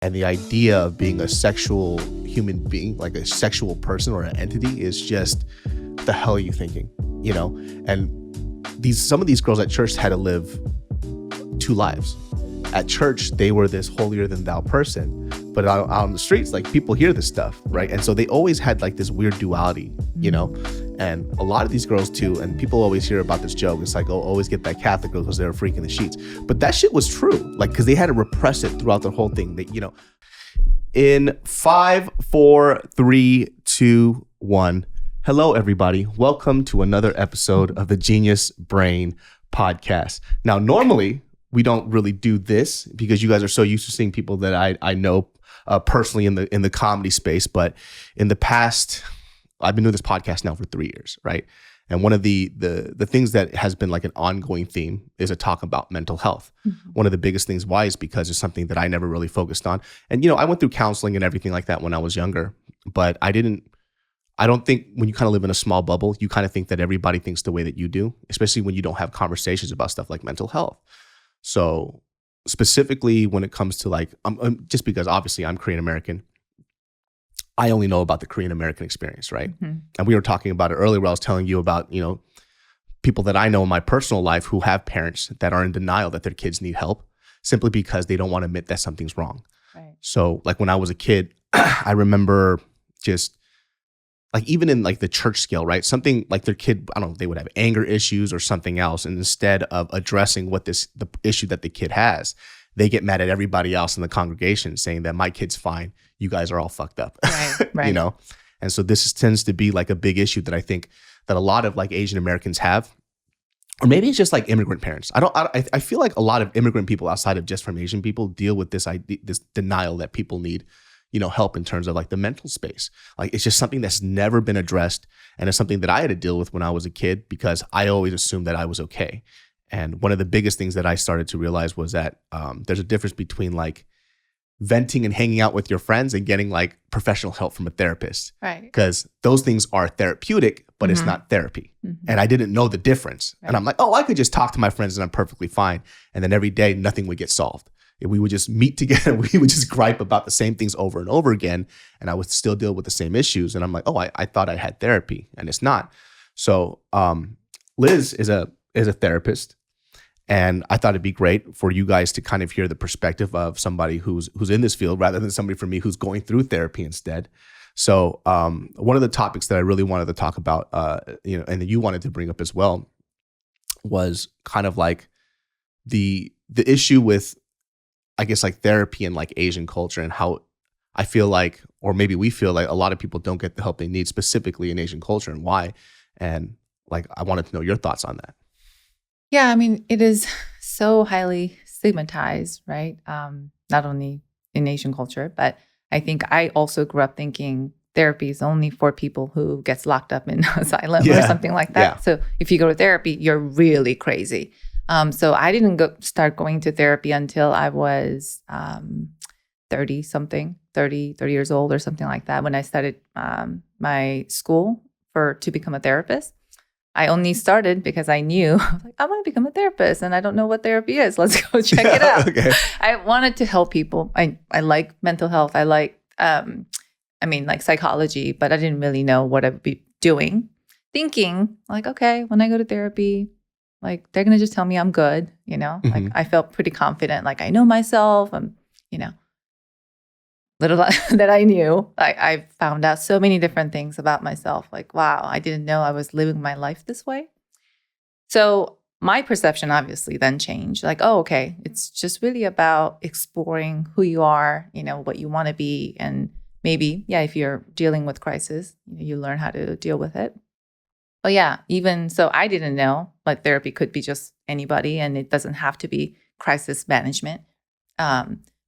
And the idea of being a sexual human being, like a sexual person or an entity, is just, the hell are you thinking? You know? And some of these girls at church had to live two lives. At church, they were this holier than thou person, but out on the streets, like, people hear this stuff, right? And so they always had like this weird duality, you know? And a lot of these girls too, and people always hear about this joke. It's like, oh, always get that Catholic girl because they were freaking the sheets. But that shit was true, like, because they had to repress it throughout the whole thing. That, you know, in 5, 4, 3, 2, 1. Hello, everybody. Welcome to another episode of the Genius Brain Podcast. Now, normally we don't really do this because you guys are so used to seeing people that I know personally in the comedy space. But in the past, I've been doing this podcast now for 3 years, right? And one of the things that has been like an ongoing theme is a talk about mental health. Mm-hmm. One of the biggest things why is because it's something that I never really focused on. And, you know, I went through counseling and everything like that when I was younger, but I don't think when you kind of live in a small bubble, you kind of think that everybody thinks the way that you do, especially when you don't have conversations about stuff like mental health. So specifically when it comes to like, just because obviously I'm Korean American, I only know about the Korean American experience, right? Mm-hmm. And we were talking about it earlier where I was telling you about, you know, people that I know in my personal life who have parents that are in denial that their kids need help simply because they don't want to admit that something's wrong. Right. So like when I was a kid, I remember just like even in like the church scale, right? Something like their kid, I don't know, they would have anger issues or something else. And instead of addressing the issue that the kid has, they get mad at everybody else in the congregation saying that my kid's fine. You guys are all fucked up, right. You know? And so this tends to be like a big issue that I think that a lot of like Asian Americans have, or maybe it's just like immigrant parents. I feel like a lot of immigrant people outside of just from Asian people deal with this idea, this denial that people need, you know, help in terms of like the mental space. Like it's just something that's never been addressed. And it's something that I had to deal with when I was a kid because I always assumed that I was okay. And one of the biggest things that I started to realize was that there's a difference between like venting and hanging out with your friends and getting like professional help from a therapist. Right. Because those things are therapeutic, but it's not therapy. Mm-hmm. And I didn't know the difference. Right. And I'm like, oh, I could just talk to my friends and I'm perfectly fine. And then every day, nothing would get solved. We would just meet together. We would just gripe about the same things over and over again. And I would still deal with the same issues. And I'm like, oh, I thought I had therapy and it's not. So Liz is a therapist. And I thought it'd be great for you guys to kind of hear the perspective of somebody who's in this field rather than somebody from me who's going through therapy instead. So one of the topics that I really wanted to talk about, you know, and that you wanted to bring up as well, was kind of like the issue with, I guess, like therapy and like Asian culture and how I feel like, or maybe we feel like a lot of people don't get the help they need specifically in Asian culture and why. And like, I wanted to know your thoughts on that. Yeah, I mean, it is so highly stigmatized, right? Not only in Asian culture, but I think I also grew up thinking therapy is only for people who gets locked up in asylum or something like that. Yeah. So if you go to therapy, you're really crazy. So I didn't start going to therapy until I was 30 years old or something like that. When I started my school to become a therapist, I only started because I knew I was like, I want to become a therapist and I don't know what therapy is. Let's go check it out. Okay. I wanted to help people. I like mental health. I like, like psychology, but I didn't really know what I'd be doing. Thinking like, okay, when I go to therapy, like they're going to just tell me I'm good, you know, like I felt pretty confident. Like I know myself. I'm, you know, little that I knew, I found out so many different things about myself. Like, wow, I didn't know I was living my life this way. So my perception obviously then changed. Like, oh, okay, it's just really about exploring who you are, you know, what you want to be. And maybe, yeah, if you're dealing with crisis, you learn how to deal with it. But yeah, even so, I didn't know like therapy could be just anybody and it doesn't have to be crisis management.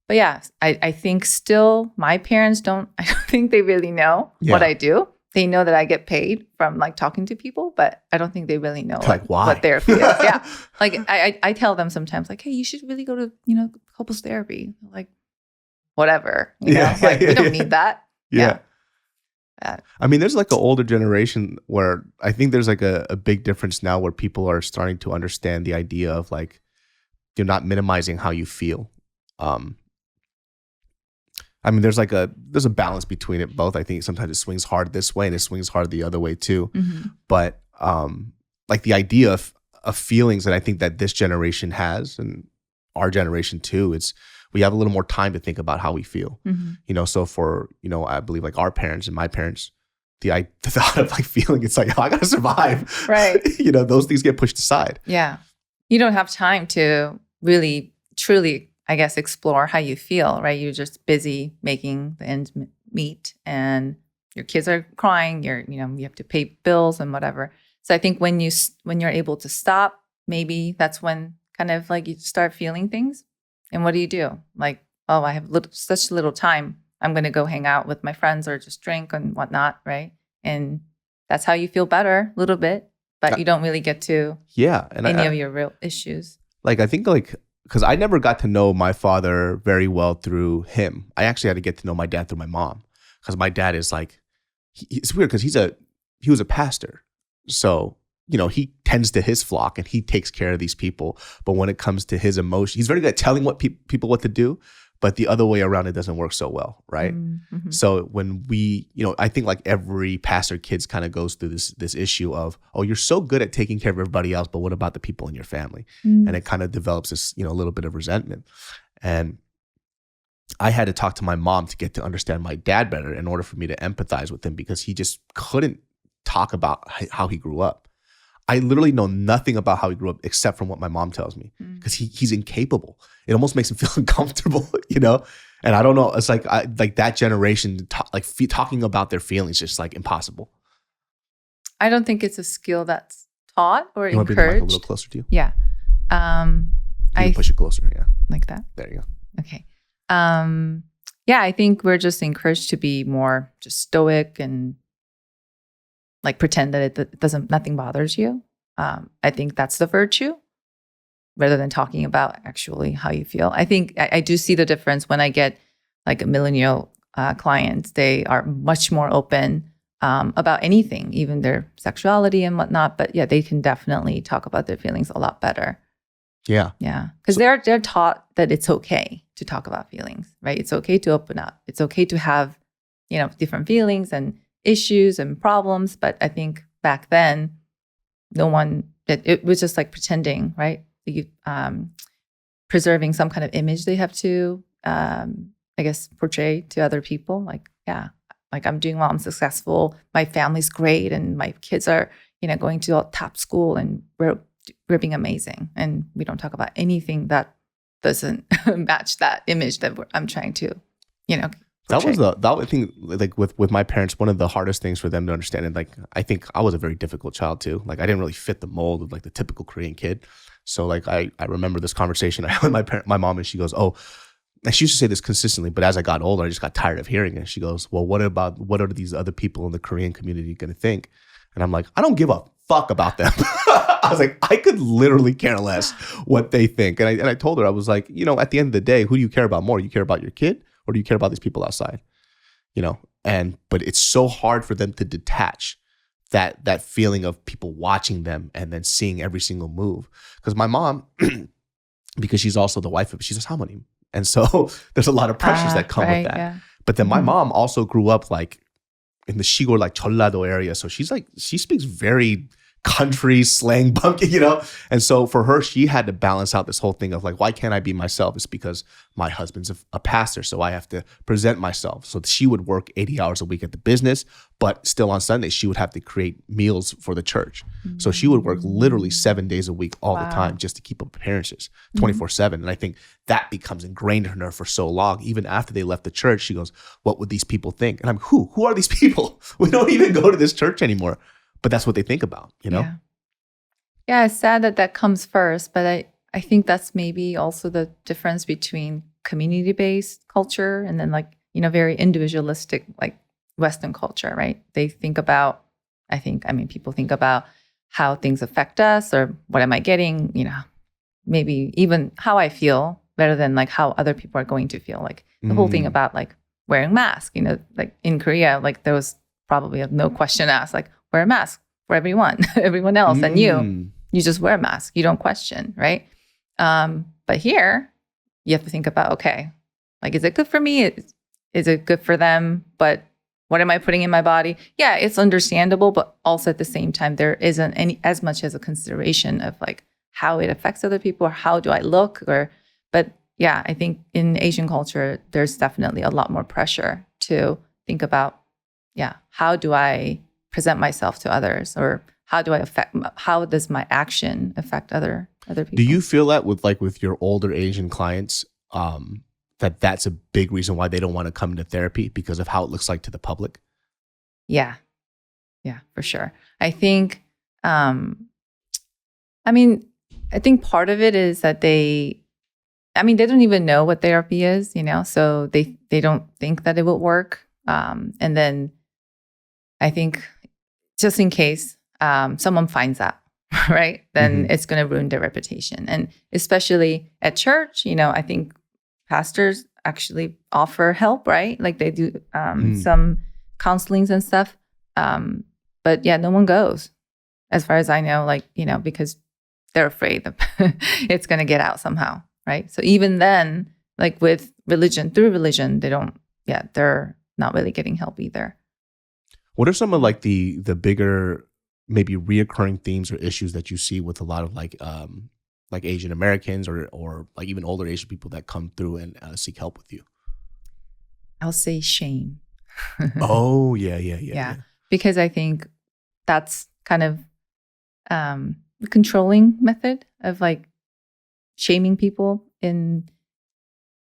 But yeah, I think still my parents I don't think they really know what I do. They know that I get paid from like talking to people, but I don't think they really know like what therapy is. Yeah. Like I tell them sometimes like, hey, you should really go to, you know, couples therapy. Like, whatever, you know, like we don't need that. Yeah. I mean, there's like an older generation where I think there's like a big difference now where people are starting to understand the idea of like, you're not minimizing how you feel. I mean, there's a balance between it both. I think sometimes it swings hard this way and it swings hard the other way too. But like the idea of feelings that I think that this generation has and our generation too, it's we have a little more time to think about how we feel. You know, so for, you know, I believe like our parents and my parents, the thought of like feeling, it's like, oh, I gotta survive. Right. You know, those things get pushed aside. Yeah. You don't have time to really, truly, I guess, explore how you feel, right? You're just busy making the ends meet and your kids are crying, you have to pay bills and whatever. So I think when you're able to stop, maybe that's when kind of like you start feeling things. And what do? Like, oh, I have such little time. I'm going to go hang out with my friends or just drink and whatnot, right? And that's how you feel better a little bit, but you don't really get to any of your real issues. Like, I think like, because I never got to know my father very well through him. I actually had to get to know my dad through my mom, because my dad is like, it's weird because he was a pastor. So, you know, he tends to his flock and he takes care of these people. But when it comes to his emotion, he's very good at telling what people what to do. But the other way around, it doesn't work so well, right? So when we, you know, I think like every pastor kids kind of goes through this issue of, oh, you're so good at taking care of everybody else, but what about the people in your family? And it kind of develops this, you know, a little bit of resentment. And I had to talk to my mom to get to understand my dad better in order for me to empathize with him, because he just couldn't talk about how he grew up. I literally know nothing about how he grew up except from what my mom tells me, because he's incapable. It almost makes him feel uncomfortable, you know? And I don't know. It's like like that generation, talking about their feelings, just like impossible. I don't think it's a skill that's taught or you encouraged. Want to bring the mic a little closer to you? Yeah. I push it closer. Yeah. Like that? There you go. Okay. Yeah, I think we're just encouraged to be more just stoic and like pretend that nothing bothers you. I think that's the virtue, rather than talking about actually how you feel. I think I do see the difference when I get like a millennial clients. They are much more open about anything, even their sexuality and whatnot. But yeah, they can definitely talk about their feelings a lot better. Yeah. Yeah. Because they're taught that it's okay to talk about feelings, right? It's okay to open up. It's okay to have, you know, different feelings and issues and problems. But I think back then, it was just like pretending, right? Preserving some kind of image they have to, I guess, portray to other people. Like, yeah, like I'm doing well, I'm successful, my family's great, and my kids are, you know, going to a top school, and we're being amazing. And we don't talk about anything that doesn't match that image that I'm trying to, you know, portray. That was I think like with my parents, one of the hardest things for them to understand. And like, I think I was a very difficult child too. Like I didn't really fit the mold of like the typical Korean kid. So like I remember this conversation I had with my mom, and she goes, oh, and she used to say this consistently, but as I got older, I just got tired of hearing it. She goes, well, what are these other people in the Korean community going to think? And I'm like, I don't give a fuck about them. I was like, I could literally care less what they think. And I told her, I was like, you know, at the end of the day, who do you care about more? You care about your kid, or do you care about these people outside? You know, but it's so hard for them to detach that feeling of people watching them and then seeing every single move. Because my mom, because she's also the wife of, she's a samonim. And so there's a lot of pressures that come with that. Yeah. But then my mom also grew up like in the Shigor, like Chollado area. So she speaks very country slang bumpkin, you know? And so for her, she had to balance out this whole thing of like, why can't I be myself? It's because my husband's a pastor, so I have to present myself. So she would work 80 hours a week at the business, but still on Sunday, she would have to create meals for the church. So she would work literally 7 days a week all the time just to keep up appearances 24/7. And I think that becomes ingrained in her for so long. Even after they left the church, she goes, what would these people think? And I'm, who are these people? We don't even go to this church anymore. But that's what they think about, you know? Yeah, it's sad that comes first, but I think that's maybe also the difference between community-based culture and then like, you know, very individualistic, like Western culture, right? They think about, people think about how things affect us or what am I getting, you know, maybe even how I feel rather than like how other people are going to feel. Like the whole thing about like wearing masks, you know, like in Korea, like there was probably no question asked, like, wear a mask for everyone else. And you just wear a mask. You don't question, right? But here, you have to think about, okay, like, is it good for me? is it good for them? But what am I putting in my body? Yeah, it's understandable, but also at the same time, there isn't any as much as a consideration of like how it affects other people or how do I look but yeah, I think in Asian culture, there's definitely a lot more pressure to think about, how do I present myself to others, or how does my action affect other people? Do you feel that with your older Asian clients, that's a big reason why they don't want to come into therapy because of how it looks like to the public? Yeah, for sure. I think, I think part of it is that they don't even know what therapy is, so they don't think that it will work. And then I think just in case someone finds out, right, then it's going to ruin their reputation. And especially at church, I think pastors actually offer help, right? Like they do some counselings and stuff. But yeah, no one goes, as far as I know, because they're afraid that it's going to get out somehow, right? So even then, like with through religion, they're not really getting help either. What are some of like the bigger, maybe reoccurring themes or issues that you see with a lot of like Asian Americans or like even older Asian people that come through and seek help with you? I'll say shame. Oh, yeah. Because I think that's kind of the controlling method of like shaming people in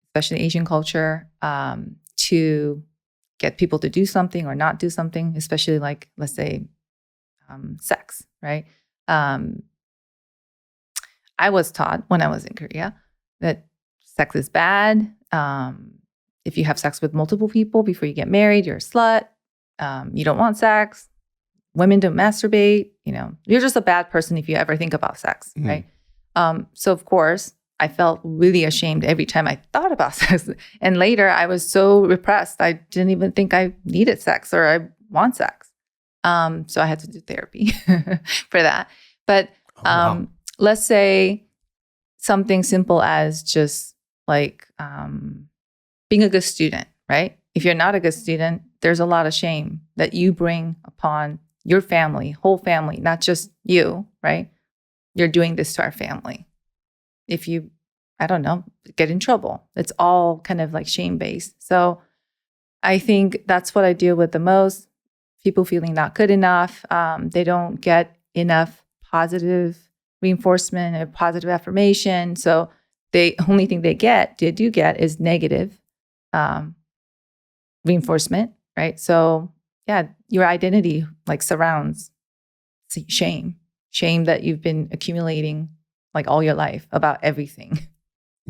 especially Asian culture to get people to do something or not do something, especially like, let's say, sex, right? I was taught when I was in Korea that sex is bad. If you have sex with multiple people before you get married, you're a slut. You don't want sex. Women don't masturbate. You're just a bad person if you ever think about sex, right? So of course, I felt really ashamed every time I thought about sex. And later, I was so repressed. I didn't even think I needed sex or I want sex. So I had to do therapy for that. But let's say something simple as just like being a good student, right? If you're not a good student, there's a lot of shame that you bring upon your family, whole family, not just you, right? You're doing this to our family. If you, I don't know, get in trouble, it's all kind of like shame-based. So I think that's what I deal with the most. People feeling not good enough. They don't get enough positive reinforcement or positive affirmation. So the only thing they do get is negative reinforcement, right? So yeah, your identity like surrounds shame that you've been accumulating like all your life about everything.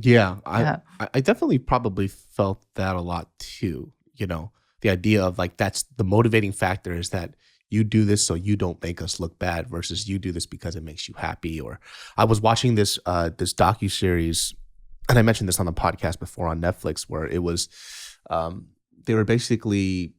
Yeah, I definitely probably felt that a lot too. The idea of like that's the motivating factor is that you do this so you don't make us look bad versus you do this because it makes you happy. Or I was watching this docuseries, and I mentioned this on the podcast before on Netflix, where it was they were basically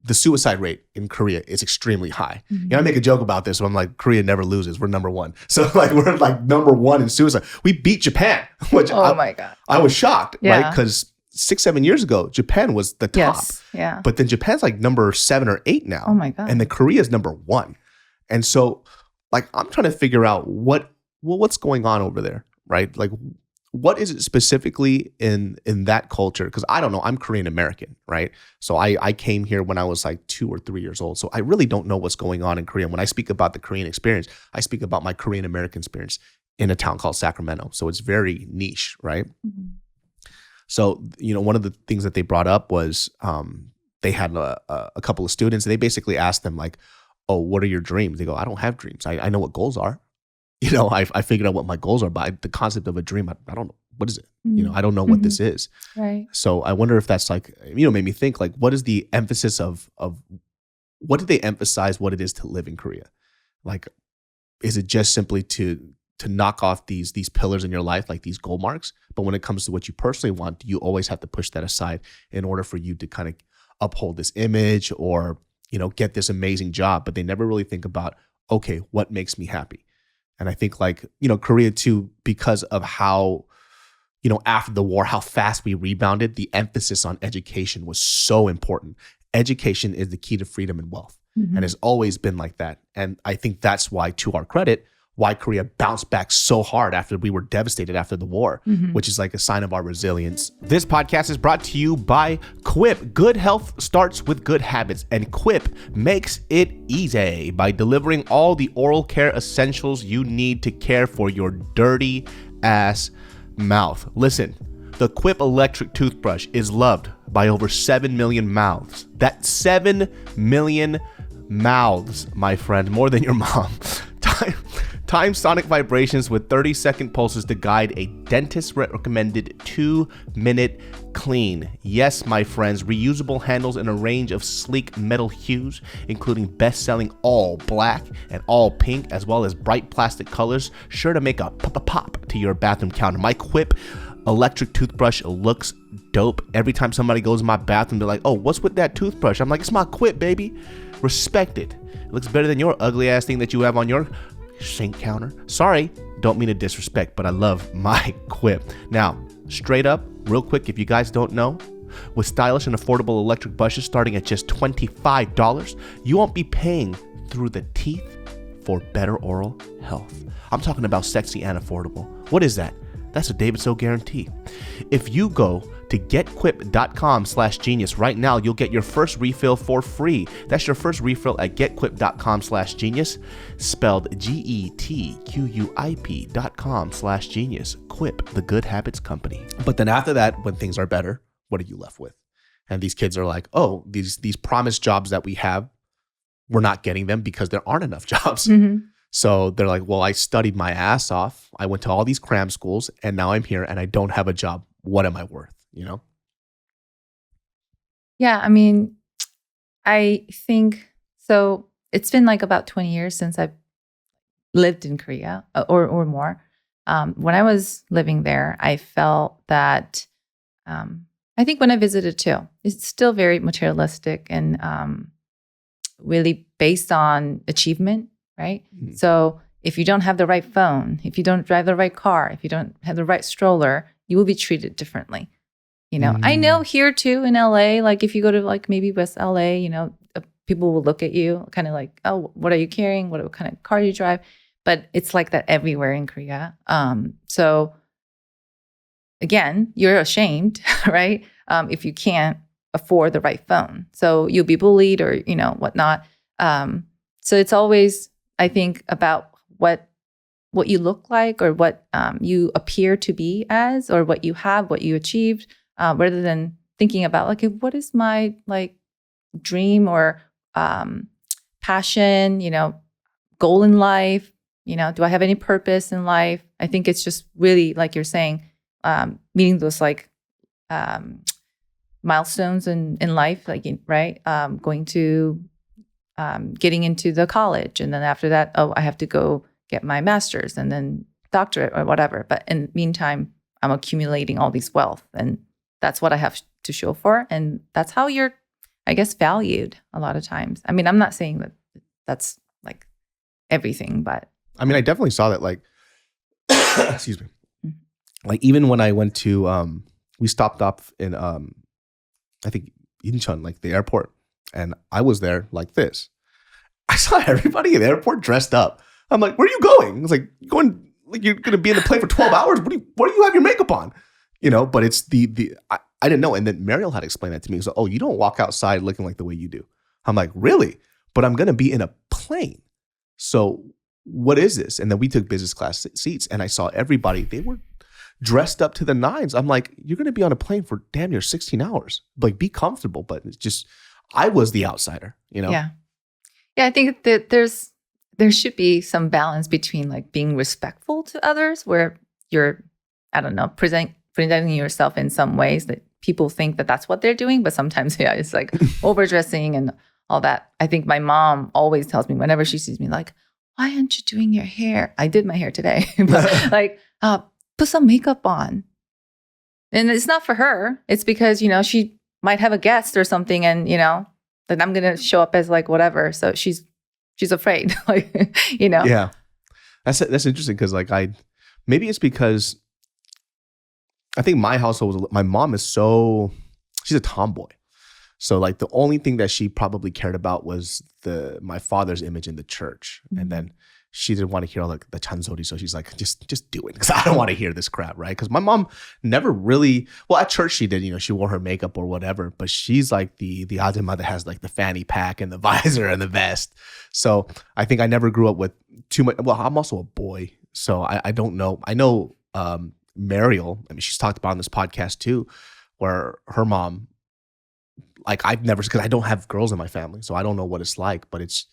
the suicide rate in Korea is extremely high. I make a joke about this, so I'm like, Korea never loses. We're number one. So like we're like number one in suicide. We beat Japan, which my God. I was shocked, right? Because 6-7 years ago, Japan was the top. Yes, yeah. But then Japan's like number 7 or 8 now. Oh my God. And then Korea's number 1. And so like I'm trying to figure out what's going on over there, right? Like what is it specifically in that culture? Because I don't know. I'm Korean American, right? So I came here when I was like 2 or 3 years old. So I really don't know what's going on in Korea. When I speak about the Korean experience, I speak about my Korean American experience in a town called Sacramento. So it's very niche, right? So, one of the things that they brought up was they had a couple of students, and they basically asked them like, oh, what are your dreams? They go, I don't have dreams. I know what goals are. I figured out what my goals are, but the concept of a dream, I don't know. What is it? I don't know what this is. Right. So I wonder if that's like, made me think like, what is the emphasis of what did they emphasize what it is to live in Korea? Like, is it just simply to knock off these pillars in your life, like these goal marks? But when it comes to what you personally want, you always have to push that aside in order for you to kind of uphold this image or, get this amazing job. But they never really think about, okay, what makes me happy? And I think like, Korea too, because of how after the war, how fast we rebounded, the emphasis on education was so important. Education is the key to freedom and wealth, and has always been like that. And I think that's why, to our credit, why Korea bounced back so hard after we were devastated after the war, which is like a sign of our resilience. This podcast is brought to you by Quip. Good health starts with good habits, and Quip makes it easy by delivering all the oral care essentials you need to care for your dirty ass mouth. Listen, the Quip electric toothbrush is loved by over 7 million mouths. That's 7 million mouths, my friend, more than your mom. Time sonic vibrations with 30-second pulses to guide a dentist-recommended 2-minute clean. Yes, my friends, reusable handles in a range of sleek metal hues, including best-selling all black and all pink, as well as bright plastic colors, sure to make a pop to your bathroom counter. My Quip electric toothbrush looks dope. Every time somebody goes in my bathroom, they're like, oh, what's with that toothbrush? I'm like, it's my Quip, baby. Respect it. It looks better than your ugly ass thing that you have on your sink counter. Sorry, don't mean to disrespect, but I love my Quip. Now, straight up, real quick, if you guys don't know, with stylish and affordable electric brushes starting at just $25, you won't be paying through the teeth for better oral health. I'm talking about sexy and affordable. What is that? That's a David So guarantee. If you go to getquip.com/genius right now, you'll get your first refill for free. That's your first refill at getquip.com/genius, spelled GETQUIP.com/genius. Quip, the good habits company. But then after that, when things are better, what are you left with? And these kids are like, oh, these promised jobs that we have, we're not getting them because there aren't enough jobs. So they're like, well, I studied my ass off. I went to all these cram schools, and now I'm here and I don't have a job. What am I worth? Yeah, I mean, I think so. It's been like about 20 years since I've lived in Korea or more. When I was living there, I felt that I think when I visited too, it's still very materialistic and really based on achievement, right? So if you don't have the right phone, if you don't drive the right car, if you don't have the right stroller, you will be treated differently. I know here too in LA, like if you go to like maybe West LA, people will look at you kind of like, oh, what are you carrying? What kind of car you drive? But it's like that everywhere in Korea. So again, you're ashamed, right? If you can't afford the right phone. So you'll be bullied or, whatnot. So it's always, I think, about what you look like or what you appear to be as or what you have, what you achieved. Rather than thinking about like, what is my like dream or passion, goal in life, do I have any purpose in life? I think it's just really, like you're saying, meeting those like milestones in life, like, right? Going to getting into the college. And then after that, oh, I have to go get my master's and then doctorate or whatever. But in the meantime, I'm accumulating all these wealth and that's what I have to show for. And that's how you're, I guess, valued a lot of times. I mean, I'm not saying that that's like everything, but. I mean, I definitely saw that like, excuse me. Like even when I went to, we stopped off in, I think Incheon, like the airport. And I was there like this. I saw everybody in the airport dressed up. I'm like, where are you going? It's like, you're going to be in the plane for 12 hours? What do you have your makeup on? But it's I didn't know. And then Mariel had explained that to me. So, oh, you don't walk outside looking like the way you do. I'm like, really? But I'm going to be in a plane. So what is this? And then we took business class seats and I saw everybody. They were dressed up to the nines. I'm like, you're going to be on a plane for damn near 16 hours. Like, be comfortable. But it's just, I was the outsider, Yeah. Yeah, I think that there should be some balance between like being respectful to others where you're, I don't know, presenting yourself in some ways that people think that that's what they're doing. But sometimes, yeah, it's like overdressing and all that. I think my mom always tells me whenever she sees me like, why aren't you doing your hair? I did my hair today. But like, put some makeup on. And it's not for her. It's because, she might have a guest or something and, that I'm going to show up as like whatever. So she's afraid, like, Yeah. That's interesting because like maybe it's because I think my household was, my mom is she's a tomboy. So like the only thing that she probably cared about was my father's image in the church. Mm-hmm. And then she didn't want to hear all the chanzori. So she's like, just do it. Because I don't want to hear this crap, right? Because my mom never really, well, at church she did, she wore her makeup or whatever. But she's like the Azima that has like the fanny pack and the visor and the vest. So I think I never grew up with too much. Well, I'm also a boy. So I don't know. I know Mariel, I mean, she's talked about on this podcast too, where her mom, like I've never, because I don't have girls in my family, so I don't know what it's like, but it's,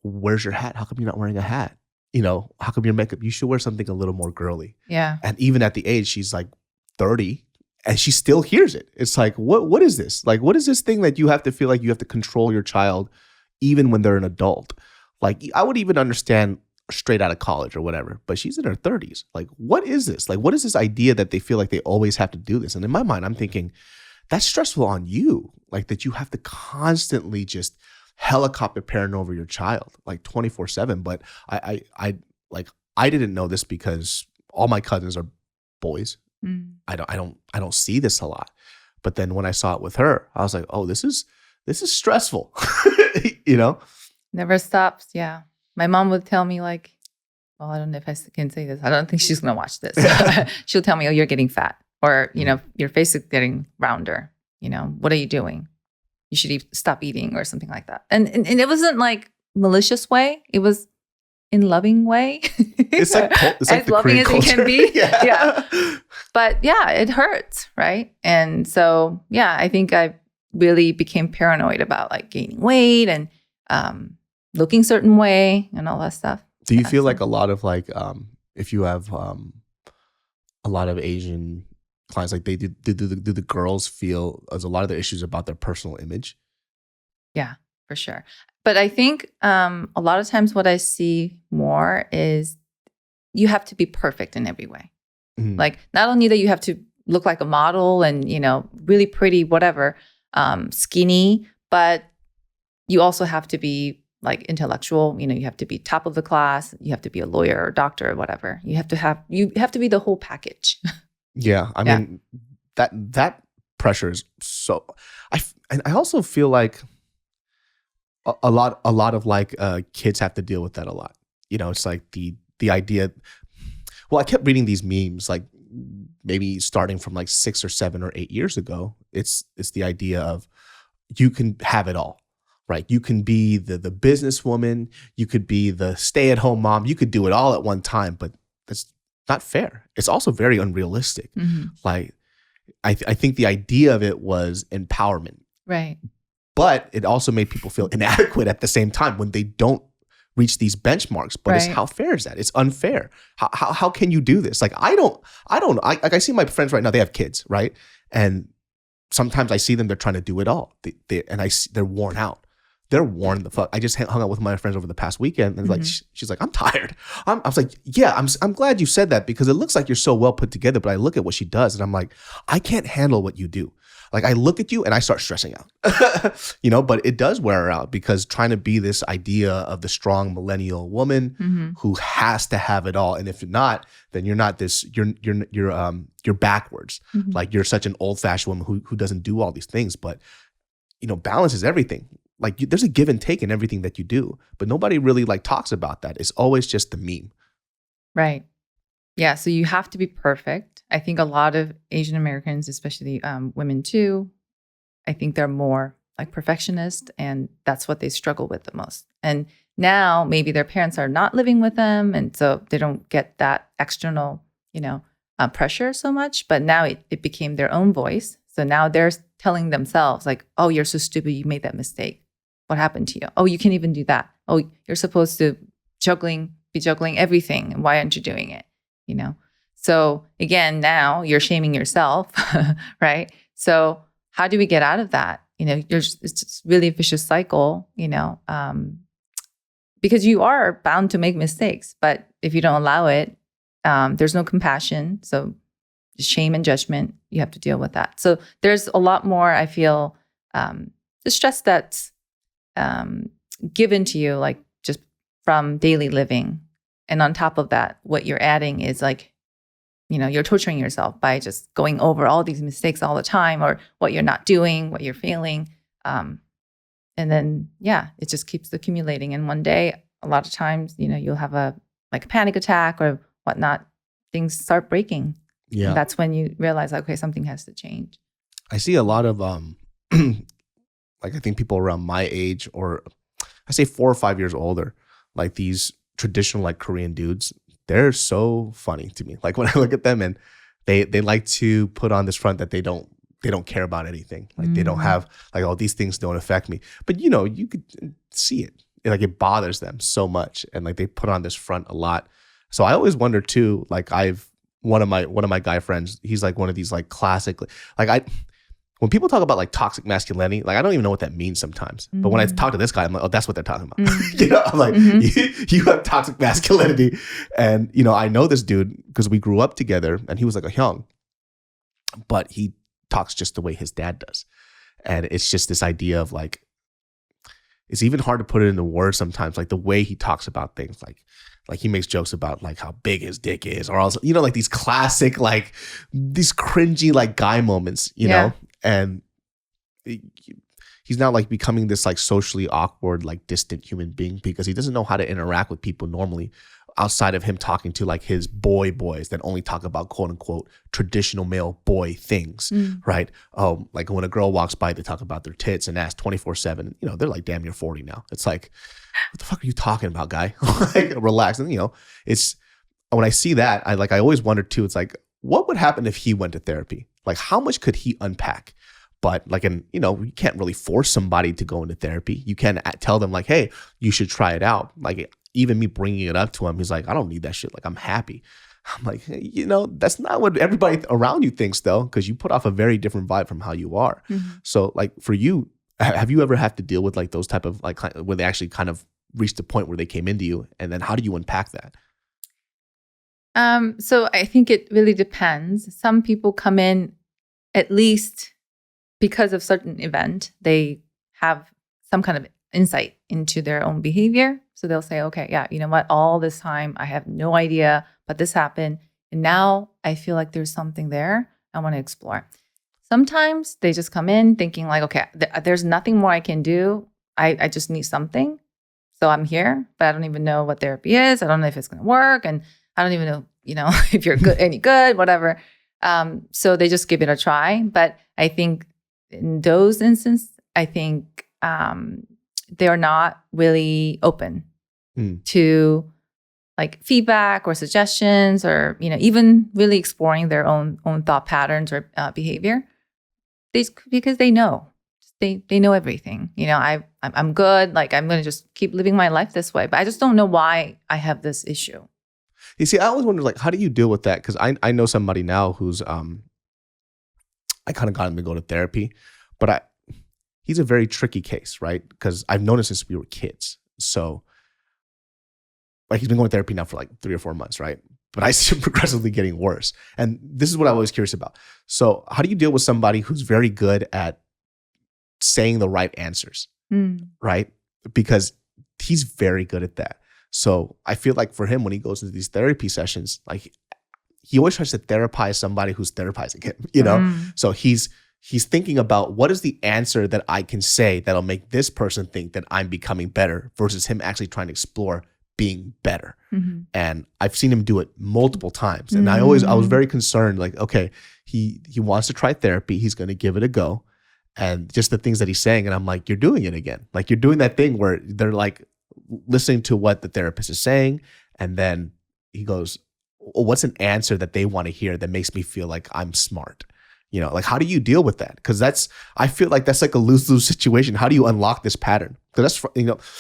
where's your hat? How come you're not wearing a hat? How come your makeup? You should wear something a little more girly. Yeah. And even at the age, she's like 30 and she still hears it. It's like, what is this? Like, what is this thing that you have to feel like you have to control your child even when they're an adult? Like, I would even understand straight out of college or whatever, but she's in her 30s. Like, what is this? Like, what is this idea that they feel like they always have to do this? And in my mind, I'm thinking, that's stressful on you. Like that you have to constantly just helicopter parent over your child, like 24/7. But I didn't know this because all my cousins are boys. Mm. I don't see this a lot. But then when I saw it with her, I was like, oh, this is stressful. Never stops. Yeah. My mom would tell me like, well, I don't know if I can say this. I don't think she's going to watch this. She'll tell me, oh, you're getting fat. Or, your face is getting rounder. What are you doing? You should stop eating or something like that. And it wasn't like malicious way. It was in loving way. It's like as loving as it can be. Yeah. But yeah, it hurts, right? And so, yeah, I think I really became paranoid about like gaining weight and looking certain way and all that stuff. Do you feel like a lot of like, if you have a lot of Asian clients, like do the girls feel there's a lot of the issues about their personal image? Yeah, for sure. But I think a lot of times what I see more is you have to be perfect in every way. Mm-hmm. Like not only that you have to look like a model and, really pretty, whatever, skinny, but you also have to be like intellectual, you have to be top of the class, you have to be a lawyer or doctor or whatever. You have to be the whole package. Yeah, I mean that pressure is so. I also feel like a lot of like kids have to deal with that a lot. It's like the idea. Well, I kept reading these memes like maybe starting from like 6 or 7 or 8 years ago. It's the idea of you can have it all, right? You can be the businesswoman, you could be the stay-at-home mom, you could do it all at one time, but that's not fair. It's also very unrealistic. Mm-hmm. Like, I think the idea of it was empowerment. Right. But it also made people feel inadequate at the same time when they don't reach these benchmarks. But it's, how fair is that? It's unfair. How can you do this? Like, I see my friends right now, they have kids, right? And sometimes I see them, they're trying to do it all. They're worn out. They're worn the fuck. I just hung out with my friends over the past weekend, and like she's like, I'm tired. I was like, yeah, I'm glad you said that because it looks like you're so well put together. But I look at what she does, and I'm like, I can't handle what you do. Like I look at you and I start stressing out, But it does wear her out because trying to be this idea of the strong millennial woman who has to have it all, and if you're not, then you're not this. You're backwards. Like you're such an old fashioned woman who doesn't do all these things. But balance is everything. Like there's a give and take in everything that you do, but nobody really like talks about that. It's always just the meme. Right. Yeah. So you have to be perfect. I think a lot of Asian Americans, especially women too, I think they're more like perfectionist, and that's what they struggle with the most. And now maybe their parents are not living with them, and so they don't get that external, pressure so much. But now it became their own voice. So now they're telling themselves like, "Oh, you're so stupid. You made that mistake. What happened to you? Oh, you can't even do that. Oh, you're supposed to be juggling everything. And why aren't you doing it?" So again, now you're shaming yourself, right? So how do we get out of that? It's just really a vicious cycle, because you are bound to make mistakes, but if you don't allow it, there's no compassion. So shame and judgment, you have to deal with that. So there's a lot more, I feel, the stress that's given to you, like just from daily living. And on top of that, what you're adding is like you're torturing yourself by just going over all these mistakes all the time, or what you're not doing, what you're failing. And then, it just keeps accumulating. And one day, a lot of times, you'll have a panic attack or whatnot. Things start breaking. Yeah. And that's when you realize, okay, something has to change. I see a lot of, I think people around my age, or I say 4 or 5 years older, like these traditional Korean dudes, they're so funny to me. Like when I look at them, and they like to put on this front that they don't care about anything. They don't have these things don't affect me. But you could see it. It bothers them so much, and they put on this front a lot. So I always wonder too. One of my guy friends, he's one of these classic when people talk about toxic masculinity, I don't even know what that means sometimes. But when I talk to this guy, I'm like, oh, that's what they're talking about. I'm like, you have toxic masculinity. And, I know this dude because we grew up together, and he was a young, but he talks just the way his dad does. And it's just this idea of it's even hard to put it into words sometimes, the way he talks about things, he makes jokes about how big his dick is, or also, these classic, these cringy, guy moments, you know? And he's now becoming this socially awkward, distant human being, because he doesn't know how to interact with people normally outside of him talking to his boys that only talk about quote unquote traditional male boy things, right? When a girl walks by, they talk about their tits and ass 24/7. They're damn near 40 now. It's what the fuck are you talking about, guy? Relax. And it's when I see that, I always wonder too. It's what would happen if he went to therapy? How much could he unpack? But you can't really force somebody to go into therapy. You can tell them hey, you should try it out. Even me bringing it up to him, he's I don't need that shit. I'm happy. I'm that's not what everybody around you thinks though, because you put off a very different vibe from how you are. So for you, have you ever had to deal with those type of where they actually kind of reached the point where they came into you, and then how do you unpack that? So I think it really depends. Some people come in at least because of certain event, they have some kind of insight into their own behavior. So they'll say, okay, yeah, you know what? All this time I have no idea, but this happened. And now I feel like there's something there I want to explore. Sometimes they just come in thinking okay, there's nothing more I can do. I just need something. So I'm here, but I don't even know what therapy is. I don't know if it's going to work. And I don't even know, if you're good, any good, whatever. So they just give it a try. But I think in those instances, I think they're not really open to feedback or suggestions, or even really exploring their own thought patterns or behavior. Because they know everything. I'm good. I'm going to just keep living my life this way. But I just don't know why I have this issue. You see, I always wonder how do you deal with that? Because I know somebody now who's I kind of got him to go to therapy, but he's a very tricky case, right? Because I've known him since we were kids. So he's been going to therapy now for 3 or 4 months, right? But I see him progressively getting worse. And this is what I'm always curious about. So how do you deal with somebody who's very good at saying the right answers, right? Because he's very good at that. So I feel for him, when he goes into these therapy sessions, he always tries to therapize somebody who's therapizing him, So he's thinking about what is the answer that I can say that'll make this person think that I'm becoming better, versus him actually trying to explore being better. And I've seen him do it multiple times. And I was very concerned, okay, he wants to try therapy. He's going to give it a go. And just the things that he's saying. And I'm you're doing it again. You're doing that thing where they're listening to what the therapist is saying. And then he goes, oh, what's an answer that they want to hear that makes me feel like I'm smart? How do you deal with that? Because I feel that's a lose-lose situation. How do you unlock this pattern? Because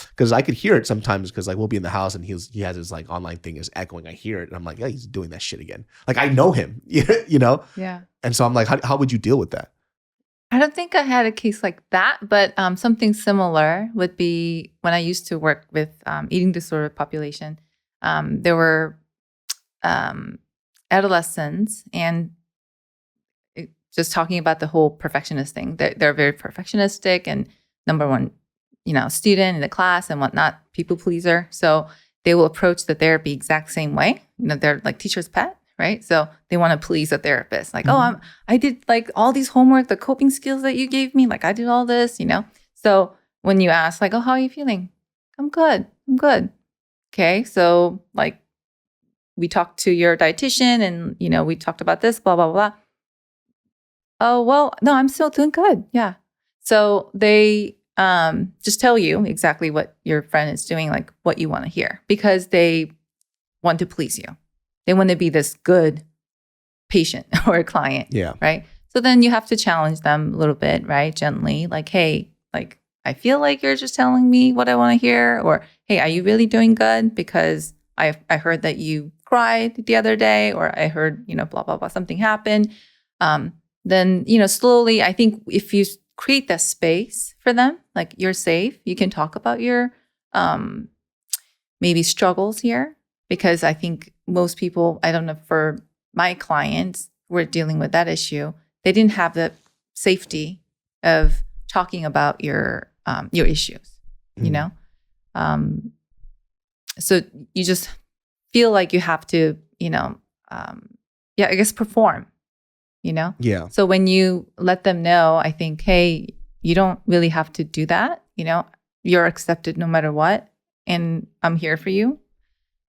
because I could hear it sometimes, because we'll be in the house and he has his online thing is echoing. I hear it and I'm yeah, he's doing that shit again. I know him, Yeah. And so I'm how would you deal with that? I don't think I had a case like that, but something similar would be when I used to work with eating disorder population. There were adolescents, and just talking about the whole perfectionist thing. They're very perfectionistic and number one, student in the class and whatnot, people pleaser. So they will approach the therapy exact same way. They're teacher's pet, right? So they want to please a therapist. Like, oh, I did like all these homework, the coping skills that you gave me. Like I did all this, So when you ask like, oh, how are you feeling? I'm good. Okay. So like we talked to your dietitian and, we talked about this, blah, blah, blah. Oh, well, no, I'm still doing good. Yeah. So they just tell you exactly what your friend is doing, like what you want to hear, because they want to please you. They want to be this good patient or client. Yeah. Right. So then you have to challenge them a little bit, right? Gently, like, hey, like, I feel like you're just telling me what I want to hear. Or, hey, are you really doing good? Because I heard that you cried the other day, or I heard, blah, blah, blah, something happened. Then, slowly, I think if you create that space for them, like you're safe, you can talk about your maybe struggles here. Because I think most people, I don't know, for my clients, were dealing with that issue. They didn't have the safety of talking about your issues, So you just feel like you have to, I guess perform, Yeah. So when you let them know, I think, hey, you don't really have to do that. You're accepted no matter what. And I'm here for you.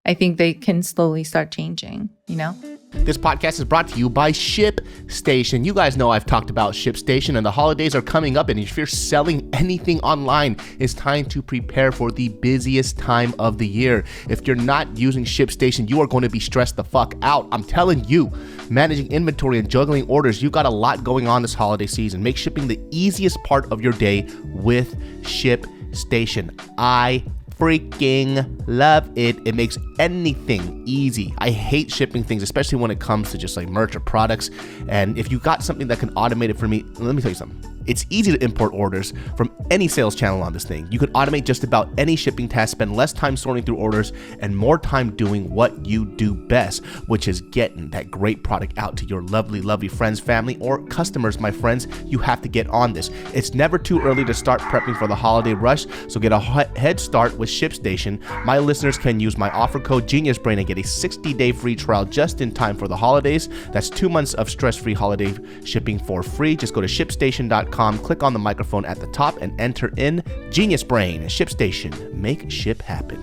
I think they can slowly start changing, This podcast is brought to you by ShipStation. You guys know I've talked about ShipStation, and the holidays are coming up, and if you're selling anything online, it's time to prepare for the busiest time of the year. If you're not using ShipStation, you are going to be stressed the fuck out. I'm telling you, managing inventory and juggling orders, you got a lot going on this holiday season. Make shipping the easiest part of your day with ShipStation. I freaking love it. It makes anything easy. I hate shipping things, especially when it comes to just like merch or products. And if you got something that can automate it for me, let me tell you something. It's easy to import orders from any sales channel on this thing. You can automate just about any shipping task, spend less time sorting through orders, and more time doing what you do best, which is getting that great product out to your lovely, lovely friends, family, or customers. My friends, you have to get on this. It's never too early to start prepping for the holiday rush, so get a head start with ShipStation. My listeners can use my offer code GeniusBrain and get a 60-day free trial just in time for the holidays. That's 2 months of stress-free holiday shipping for free. Just go to ShipStation.com, click on the microphone at the top, and enter in GeniusBrain. ShipStation. Make ship happen.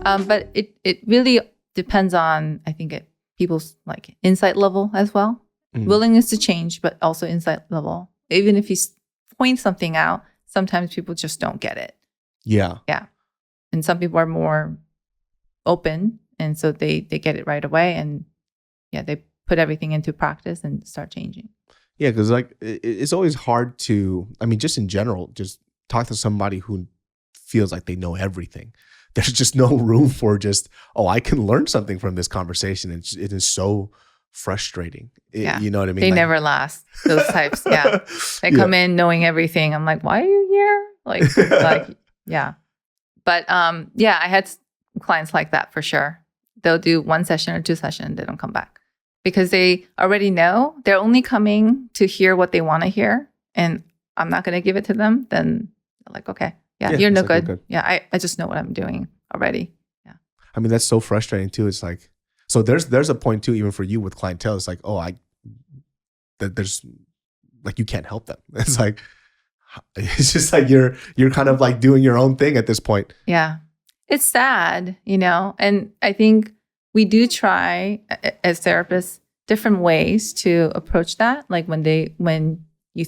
But it really depends on, I think, people's like insight level as well. Willingness to change, but also insight level. Even if you point something out, sometimes people just don't get it. Yeah. And some people are more open, and so they get it right away, and they put everything into practice and start changing. Yeah, because like it's always hard to, just in general, just talk to somebody who feels like they know everything. There's just no room for just, I can learn something from this conversation. It is so frustrating. You know what I mean? They never last, those types. Yeah. They come in knowing everything. I'm like, why are you here? Like, yeah. But I had clients like that for sure. They'll do 1 session or 2 sessions. They don't come back because they already know they're only coming to hear what they want to hear. And I'm not going to give it to them. Then they're like, okay, you're no good. Good. Yeah, I just know what I'm doing already. Yeah. That's so frustrating too. It's like, so there's a point too, even for you with clientele. It's like, there's like, you can't help them. It's like, it's just like you're kind of like doing your own thing at this point. Yeah. It's sad, and I think we do try as therapists different ways to approach that. Like when you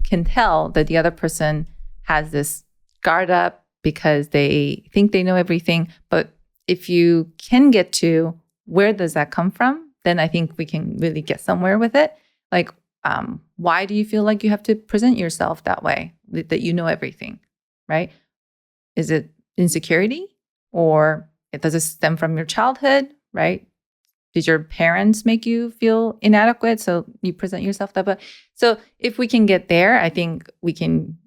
can tell that the other person has this guard up because they think they know everything. But if you can get to where does that come from, then I think we can really get somewhere with it. Like, why do you feel like you have to present yourself that way, that you know everything, right? Is it insecurity, or does it stem from your childhood, right? Did your parents make you feel inadequate, so you present yourself that way? So if we can get there, I think we can,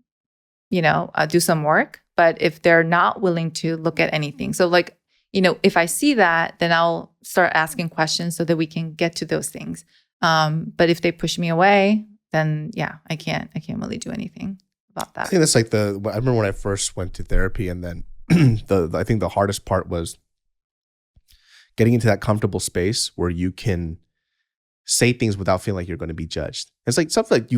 do some work. But if they're not willing to look at anything, so like, if I see that, then I'll start asking questions so that we can get to those things. But if they push me away, then I can't really do anything about that. I think that's like I remember when I first went to therapy, and then I think the hardest part was getting into that comfortable space where you can say things without feeling like you're going to be judged. It's like something like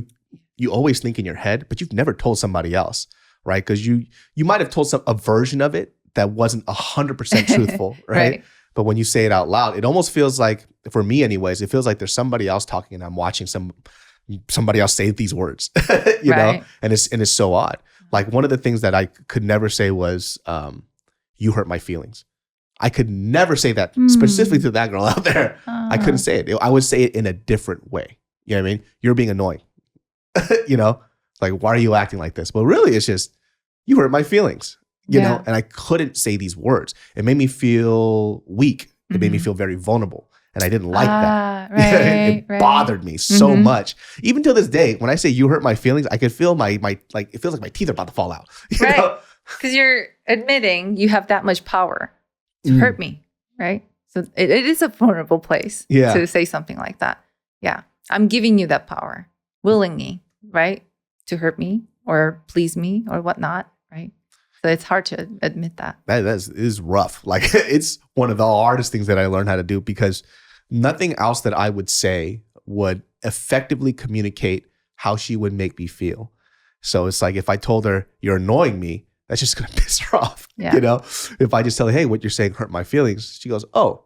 you always think in your head, but you've never told somebody else, right? Because you might have told a version of it that wasn't 100% truthful, right? But when you say it out loud, it almost feels like, for me anyways, it feels like there's somebody else talking and I'm watching somebody else say these words, you know? And it's so odd. Like one of the things that I could never say was, you hurt my feelings. I could never say that specifically to that girl out there. I couldn't say it. I would say it in a different way. You know what I mean? You're being annoying. You know? Like, why are you acting like this? But really, it's just, you hurt my feelings. You know? And I couldn't say these words. It made me feel weak. It made me feel very vulnerable. And I didn't like that. It bothered me so much. Even till this day, when I say you hurt my feelings, I could feel my like, it feels like my teeth are about to fall out. You know? Because you're admitting you have that much power to hurt me, right? So it is a vulnerable place to say something like that. Yeah. I'm giving you that power willingly, right? To hurt me or please me or whatnot, right? So it's hard to admit that. That is rough. Like it's one of the hardest things that I learned how to do, because nothing else that I would say would effectively communicate how she would make me feel. So it's like if I told her, you're annoying me, that's just going to piss her off. You know, if I just tell her, hey, what you're saying hurt my feelings, she goes, oh,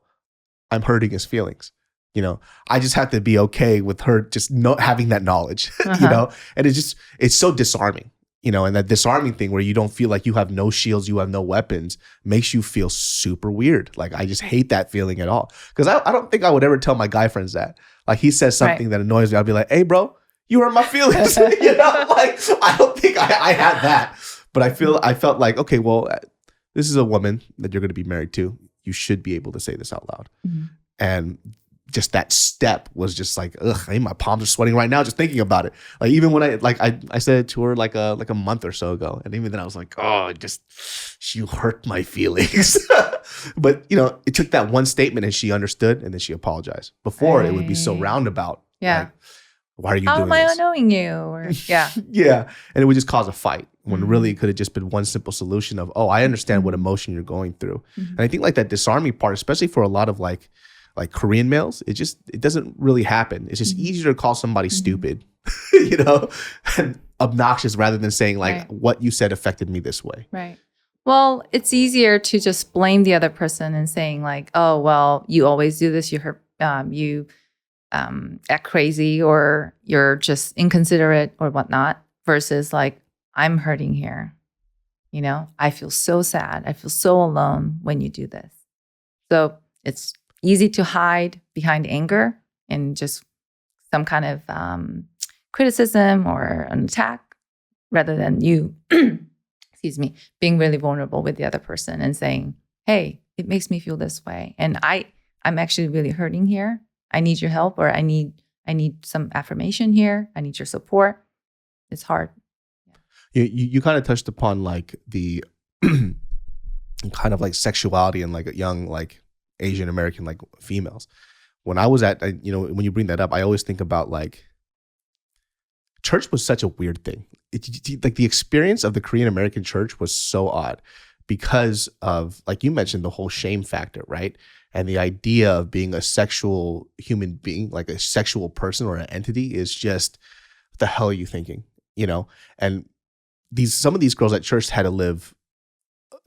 I'm hurting his feelings. You know, I just have to be okay with her just not having that knowledge, you know, and it's so disarming, you know, and that disarming thing where you don't feel like you have no shields, you have no weapons, makes you feel super weird. Like, I just hate that feeling at all. Because I don't think I would ever tell my guy friends that. Like, he says something that annoys me, I'll be like, hey, bro, you hurt my feelings. You know, like, I don't think I had that. But I felt like, okay, well, this is a woman that you're going to be married to. You should be able to say this out loud. And just that step was just like, ugh, my palms are sweating right now just thinking about it. Like even when I said it to her like a month or so ago, and even then I was like, oh, you hurt my feelings. But you know, it took that one statement and she understood, and then she apologized. Before it would be so roundabout. Like, why are you doing this? How am I annoying you? Or, yeah. And it would just cause a fight when really it could have just been one simple solution of, oh, I understand what emotion you're going through. And I think like that disarming part, especially for a lot of like Korean males, it doesn't really happen. It's just easier to call somebody stupid, you know, and obnoxious rather than saying like, what you said affected me this way. Right. Well, it's easier to just blame the other person and saying like, oh, well, you always do this. You hurt, you act crazy, or you're just inconsiderate or whatnot, versus like, I'm hurting here. You know, I feel so sad. I feel so alone when you do this. So it's easy to hide behind anger and just some kind of criticism or an attack, rather than you, excuse me, being really vulnerable with the other person and saying, hey, it makes me feel this way. And I'm actually really hurting here. I need your help, or I need some affirmation here. I need your support. It's hard. You kind of touched upon like the kind of like sexuality and like young like Asian American like females. When I was when you bring that up, I always think about like church was such a weird thing. Like the experience of the Korean American church was so odd because of, like you mentioned, the whole shame factor, right? And the idea of being a sexual human being, like a sexual person or an entity, is just, what the hell are you thinking? You know? And some of these girls at church had to live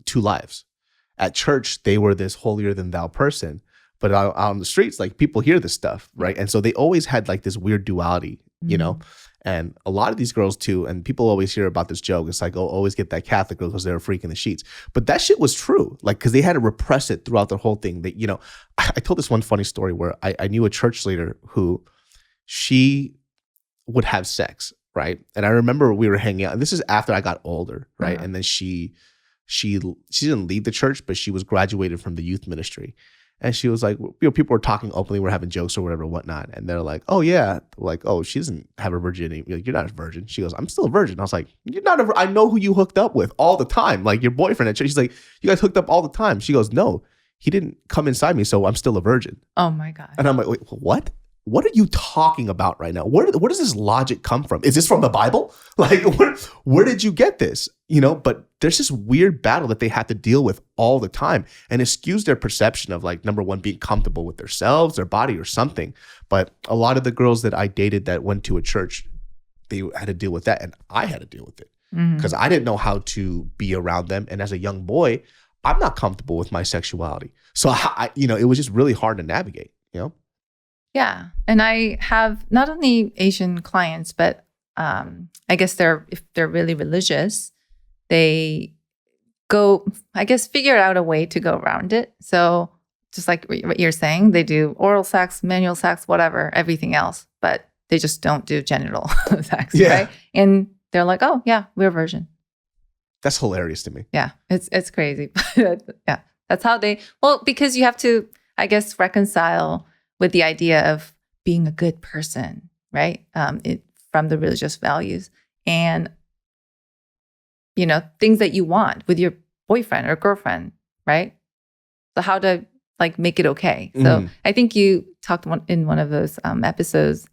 two lives. At church, they were this holier than thou person, but out on the streets, like people hear this stuff, right? And so they always had like this weird duality, you know? And a lot of these girls too, and people always hear about this joke. It's like, oh, always get that Catholic girl because they're a freak in the sheets. But that shit was true, like, because they had to repress it throughout the whole thing. That, you know, I told this one funny story where I knew a church leader who, she would have sex, right? And I remember we were hanging out, and this is after I got older, right? And then she didn't leave the church, but she was graduated from the youth ministry. And she was like, you know, people were talking openly, we're having jokes or whatever, whatnot. And they're like, oh yeah, like, oh, she doesn't have her virginity. Like, you're not a virgin. She goes, I'm still a virgin. I was like, you're not I know who you hooked up with all the time. Like your boyfriend at church. She's like, you guys hooked up all the time. She goes, no, he didn't come inside me, so I'm still a virgin. Oh my God. And I'm like, wait, what? what are you talking about right now? Where does this logic come from? Is this from the Bible? Like, where did you get this? But there's this weird battle that they have to deal with all the time. And it skews their perception of, like, number one, being comfortable with themselves, their body, or something. But a lot of the girls that I dated that went to a church, they had to deal with that. And I had to deal with it because I didn't know how to be around them. And as a young boy, I'm not comfortable with my sexuality. So, it was just really hard to navigate, Yeah. And I have not only Asian clients, but I guess if they're really religious, they go, I guess, figure out a way to go around it. So just like what you're saying, they do oral sex, manual sex, whatever, everything else, but they just don't do genital sex, right? And they're like, oh, yeah, we're a virgin. That's hilarious to me. Yeah, it's crazy. Yeah, that's how because you have to, I guess, reconcile with the idea of being a good person, right? From the religious values and, things that you want with your boyfriend or girlfriend, right? So how to make it okay. So I think you talked in one of those episodes,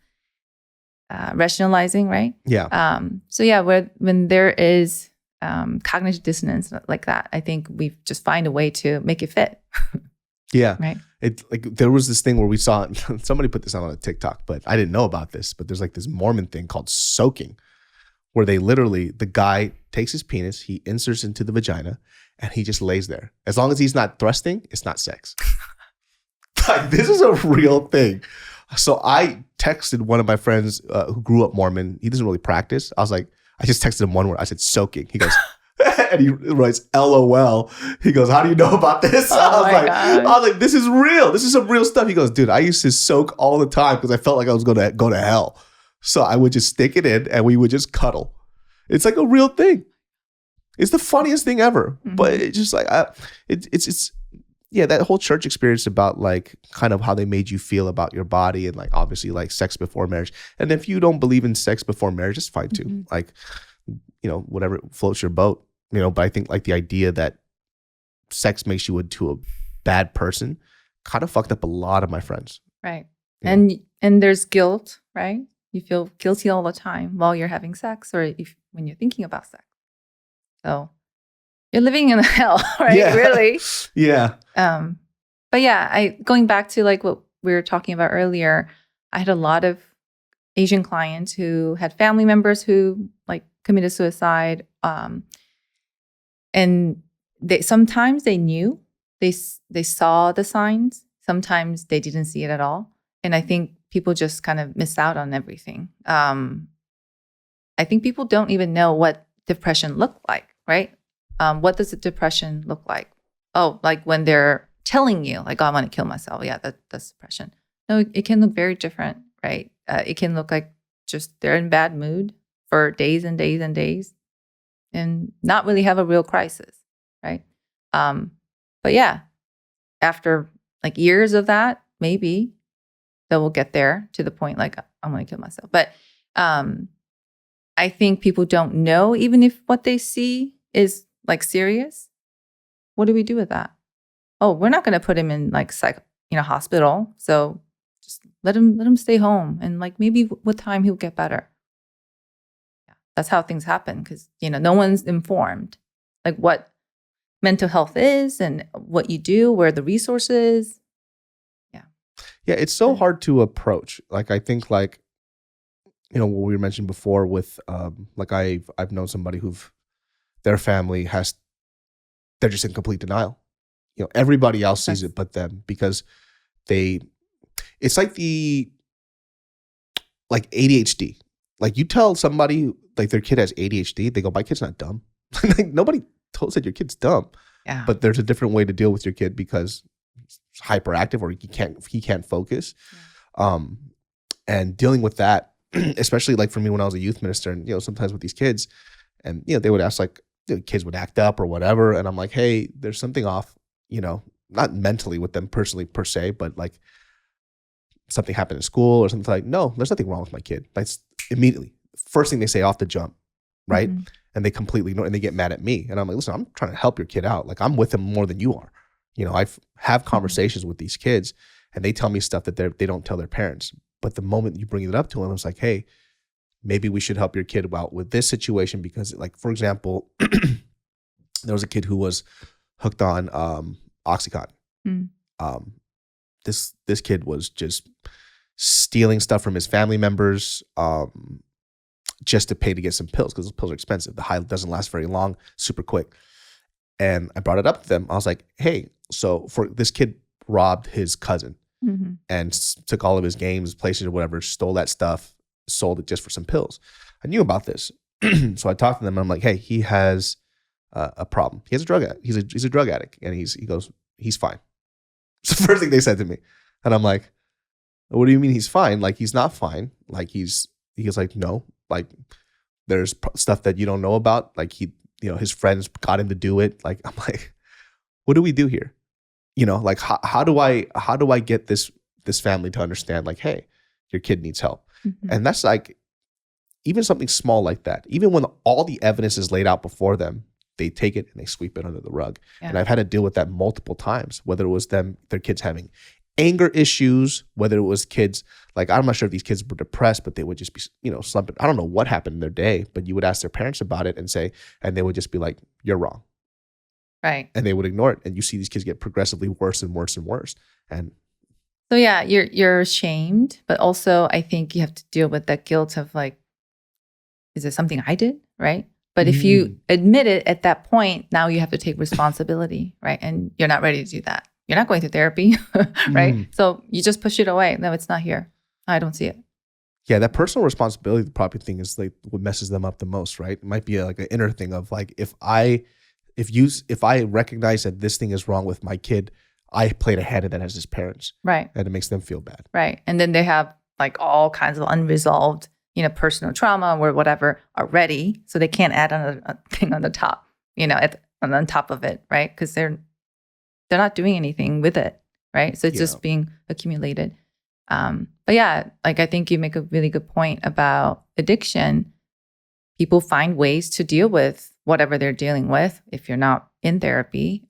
rationalizing, right? Yeah. So yeah, when there is cognitive dissonance like that, I think we just find a way to make it fit. Yeah. Right. There was this thing where we saw somebody put this on a TikTok, but I didn't know about this. But there's this Mormon thing called soaking, where they literally, the guy takes his penis, he inserts into the vagina, and he just lays there. As long as he's not thrusting, it's not sex. This is a real thing. So I texted one of my friends who grew up Mormon. He doesn't really practice. I just texted him one word. I said soaking. He goes, and he writes LOL. He goes, how do you know about this? I was like, this is real. This is some real stuff. He goes, dude, I used to soak all the time because I felt like I was going to go to hell. So I would just stick it in and we would just cuddle. It's like a real thing. It's the funniest thing ever. But it's just like, it's that whole church experience about kind of how they made you feel about your body and obviously sex before marriage. And if you don't believe in sex before marriage, it's fine too. Whatever floats your boat, but I think the idea that sex makes you into a bad person kind of fucked up a lot of my friends. Right. And there's guilt, right? You feel guilty all the time while you're having sex or when you're thinking about sex. So you're living in hell, right? Yeah. Really? Yeah. But yeah, going back to what we were talking about earlier, I had a lot of Asian clients who had family members who committed suicide. And sometimes they knew, they saw the signs. Sometimes they didn't see it at all. And I think people just kind of miss out on everything. I think people don't even know what depression looked like, right? What does a depression look like? Oh, when they're telling you, oh, I want to kill myself. Yeah, that's depression. No, it can look very different, right? It can look like just they're in bad mood for days and days and days and not really have a real crisis, right? But yeah, after years of that, maybe they will get there to the point I'm going to kill myself. But I think people don't know, even if what they see is serious. What do we do with that? Oh, we're not going to put him in hospital. So just let him stay home, and maybe with time he'll get better. Yeah, that's how things happen because no one's informed what mental health is and what you do, where the resources. Yeah, it's so hard to approach. I think what we mentioned before with I've known somebody their family they're just in complete denial. Everybody else sees it but them because it's the ADHD. You tell somebody their kid has ADHD, they go, my kid's not dumb. Nobody said your kid's dumb. Yeah. But there's a different way to deal with your kid because he's hyperactive or he can't focus. Yeah. And dealing with that, especially for me when I was a youth minister and sometimes with these kids and they would ask the kids would act up or whatever and I'm like, hey, there's something off, not mentally with them personally per se, but something happened in school or something no, there's nothing wrong with my kid. That's immediately first thing they say off the jump, right? Mm-hmm. And they completely ignore and they get mad at me and I'm like, listen, I'm trying to help your kid out. I'm with him more than you are. I have conversations with these kids and they tell me stuff that they don't tell their parents. But the moment you bring it up to him, it's like, hey, maybe we should help your kid out with this situation because, like, for example, there was a kid who was hooked on Oxycontin. Mm. This kid was just stealing stuff from his family members just to pay to get some pills because those pills are expensive. The high doesn't last very long, super quick. And I brought it up to them. I was like, hey, so for this kid robbed his cousin and took all of his games, PlayStation or whatever, stole that stuff, sold it just for some pills. I knew about this. So I talked to them and I'm like, hey, he has a problem. He has a drug addict. He's a drug addict. And he goes, he's fine. It's the first thing they said to me. And I'm like, what do you mean he's fine? Like, he's not fine. Like, he was like, no, like there's stuff that you don't know about. Like his friends got him to do it. Like, I'm like, what do we do here? Like how do I get this family to understand, like, hey, your kid needs help. And that's like, even something small like that, even when all the evidence is laid out before them, they take it and they sweep it under the rug. Yeah. And I've had to deal with that multiple times, whether it was their kids having anger issues, whether it was kids, like, I'm not sure if these kids were depressed, but they would just be, slumping. I don't know what happened in their day, but you would ask their parents about it and they would just be like, you're wrong. Right. And they would ignore it. And you see these kids get progressively worse and worse and worse. And so, yeah, you're ashamed, but also I think you have to deal with that guilt of, like, is it something I did? Right. But if you admit it at that point, now you have to take responsibility, right? And you're not ready to do that. You're not going to therapy, right? So you just push it away. No, it's not here. I don't see it. Yeah, that personal responsibility, the probably thing is like what messes them up the most, right? It might be like an inner thing of like, if I recognize that this thing is wrong with my kid, I played a hand in that as his parents, right? And it makes them feel bad, right? And then they have like all kinds of unresolved, personal trauma or whatever already, so they can't add a thing on the top, on top of it, right? Because they're not doing anything with it, right? So it's just being accumulated. But yeah, like I think you make a really good point about addiction. People find ways to deal with whatever they're dealing with if you're not in therapy.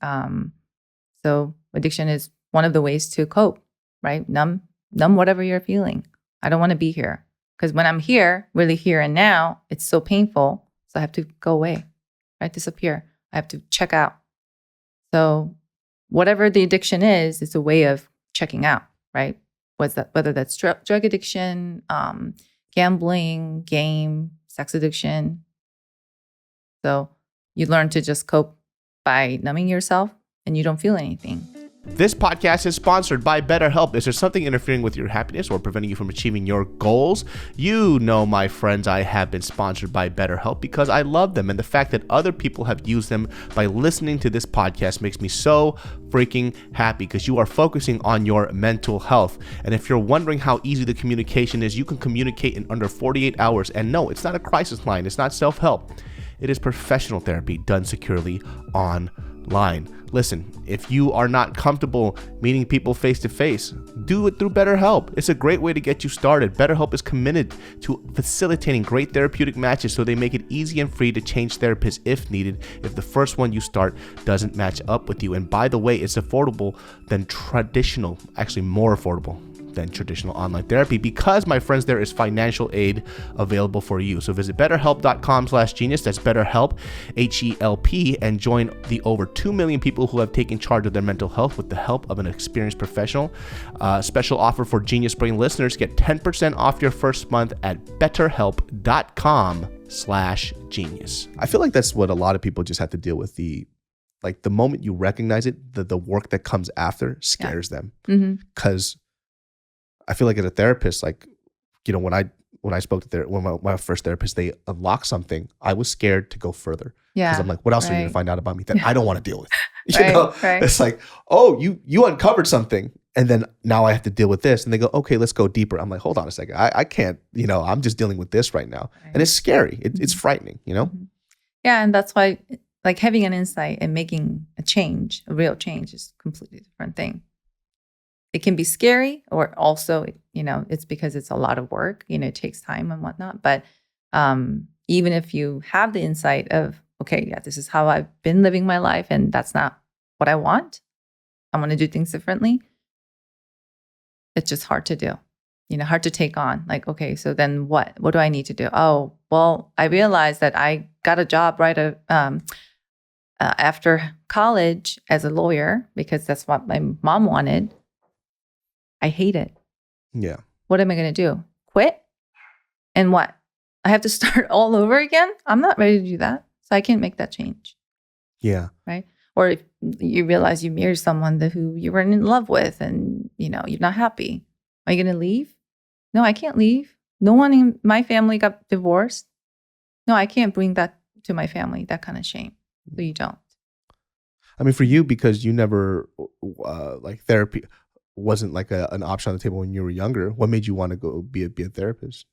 So addiction is one of the ways to cope, right? Numb whatever you're feeling. I don't want to be here. Because when I'm here, really here and now, it's so painful. So I have to go away, right? Disappear. I have to check out. So whatever the addiction is, it's a way of checking out, right? Whether that's drug addiction, gambling, game, sex addiction. So you learn to just cope by numbing yourself and you don't feel anything. This podcast is sponsored by BetterHelp. Is there something interfering with your happiness or preventing you from achieving your goals? You know, my friends, I have been sponsored by BetterHelp because I love them. And the fact that other people have used them by listening to this podcast makes me so freaking happy because you are focusing on your mental health. And if you're wondering how easy the communication is, you can communicate in under 48 hours. And no, it's not a crisis line. It's not self-help. It is professional therapy done securely online. Listen, if you are not comfortable meeting people face to face, do it through BetterHelp. It's a great way to get you started. BetterHelp is committed to facilitating great therapeutic matches, so they make it easy and free to change therapists if needed if the first one you start doesn't match up with you. And by the way, it's affordable than traditional, actually more affordable than traditional online therapy because, my friends, there is financial aid available for you. So visit betterhelp.com/genius. That's BetterHelp, HELP, and join the over 2 million people who have taken charge of their mental health with the help of an experienced professional. Special offer for Genius Brain listeners: get 10% off your first month at betterhelp.com/genius. I feel like that's what a lot of people just have to deal with. The moment you recognize it, the work that comes after scares them. Because I feel like as a therapist, when I spoke to my first therapist, they unlocked something. I was scared to go further because I'm like, what else are you going to find out about me that I don't want to deal with? It's like, oh, you uncovered something, and then now I have to deal with this. And they go, okay, let's go deeper. I'm like, hold on a second, I can't. I'm just dealing with this right now, and it's scary. It's frightening. Yeah, and that's why like having an insight and making a real change, is a completely different thing. It can be scary, or also, it's because it's a lot of work, it takes time and whatnot. But even if you have the insight of, okay, yeah, this is how I've been living my life and that's not what I want, I'm going to do things differently. It's just hard to do. hard to take on. Like, okay, so then what? What do I need to do? Oh, well, I realized that I got a job after college as a lawyer because that's what my mom wanted. I hate it. Yeah. What am I going to do? Quit? And what? I have to start all over again? I'm not ready to do that. So I can't make that change. Yeah. Right? Or if you realize you married someone who you weren't in love with and, you're not happy. Are you going to leave? No, I can't leave. No one in my family got divorced. No, I can't bring that to my family, that kind of shame. So you don't. I mean, for you, because you never, like therapy wasn't like an option on the table when you were younger. What made you want to go be a therapist?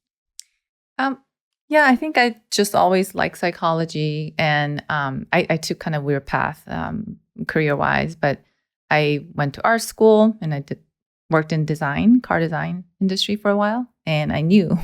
Yeah, I think I just always liked psychology, and I took kind of weird path career-wise, but I went to art school and I worked in car design industry for a while, and I knew.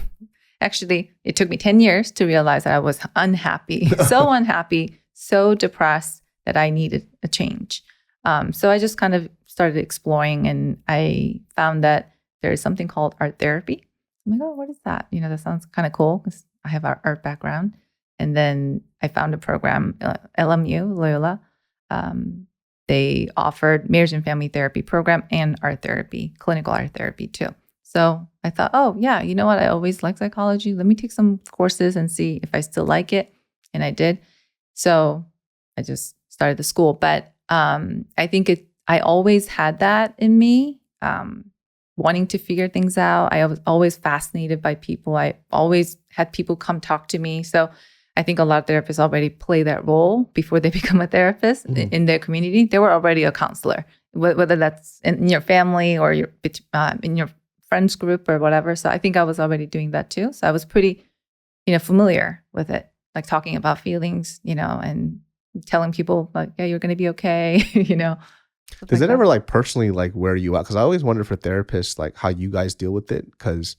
Actually, it took me 10 years to realize that I was unhappy, so unhappy, so depressed that I needed a change. So I just kind of started exploring, and I found that there is something called art therapy. I'm like, oh, what is that? That sounds kind of cool because I have an art background. And then I found a program, LMU, Loyola. They offered marriage and family therapy program and art therapy, clinical art therapy too. So I thought, oh, yeah, you know what? I always liked psychology. Let me take some courses and see if I still like it. And I did. So I just started the school. But I think I always had that in me, wanting to figure things out. I was always fascinated by people. I always had people come talk to me. So I think a lot of therapists already play that role before they become a therapist in their community. They were already a counselor, whether that's in your family or in your friends group or whatever. So I think I was already doing that too. So I was pretty, familiar with it, like talking about feelings, and telling people like, yeah, you're going to be okay, Does it ever like personally like wear you out? Because I always wonder for therapists like how you guys deal with it. Because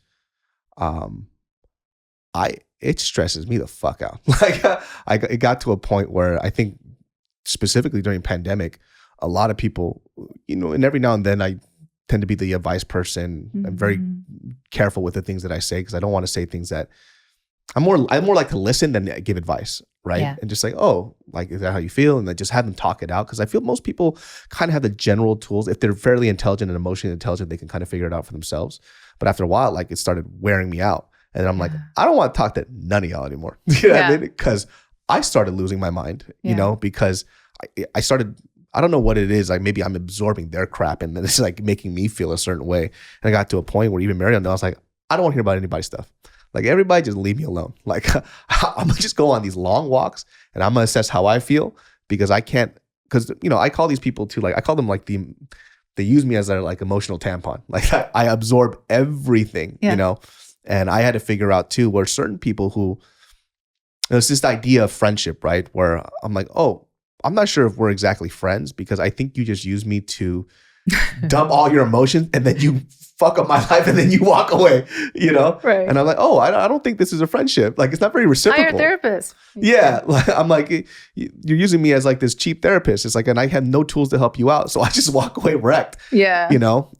it stresses me the fuck out. Like it got to a point where I think specifically during pandemic, a lot of people, and every now and then I tend to be the advice person. I'm very careful with the things that I say because I don't want to say things that I'm more like to listen than give advice, right? Yeah. And just like, oh, like, is that how you feel? And then just have them talk it out. Because I feel most people kind of have the general tools. If they're fairly intelligent and emotionally intelligent, they can kind of figure it out for themselves. But after a while, like it started wearing me out. And I'm like, I don't want to talk to none of y'all anymore. You know what I mean? Because I started losing my mind, because I started, I don't know what it is. Like maybe I'm absorbing their crap and then it's like making me feel a certain way. And I got to a point where even Marianne, I was like, I don't want to hear about anybody's stuff. Like everybody just leave me alone. Like I'm gonna just go on these long walks and I'm gonna assess how I feel because I can't, because I call these people too, like I call them like they use me as their like emotional tampon. Like I absorb everything, and I had to figure out too where certain people who, it's this idea of friendship, right? Where I'm like, oh, I'm not sure if we're exactly friends because I think you just use me to dump all your emotions and then you fuck up my life and then you walk away, Right. And I'm like, oh, I don't think this is a friendship. Like, it's not very reciprocal. Hire a therapist. Yeah. Like, I'm like, you're using me as like this cheap therapist. It's like, and I have no tools to help you out. So I just walk away wrecked. Yeah.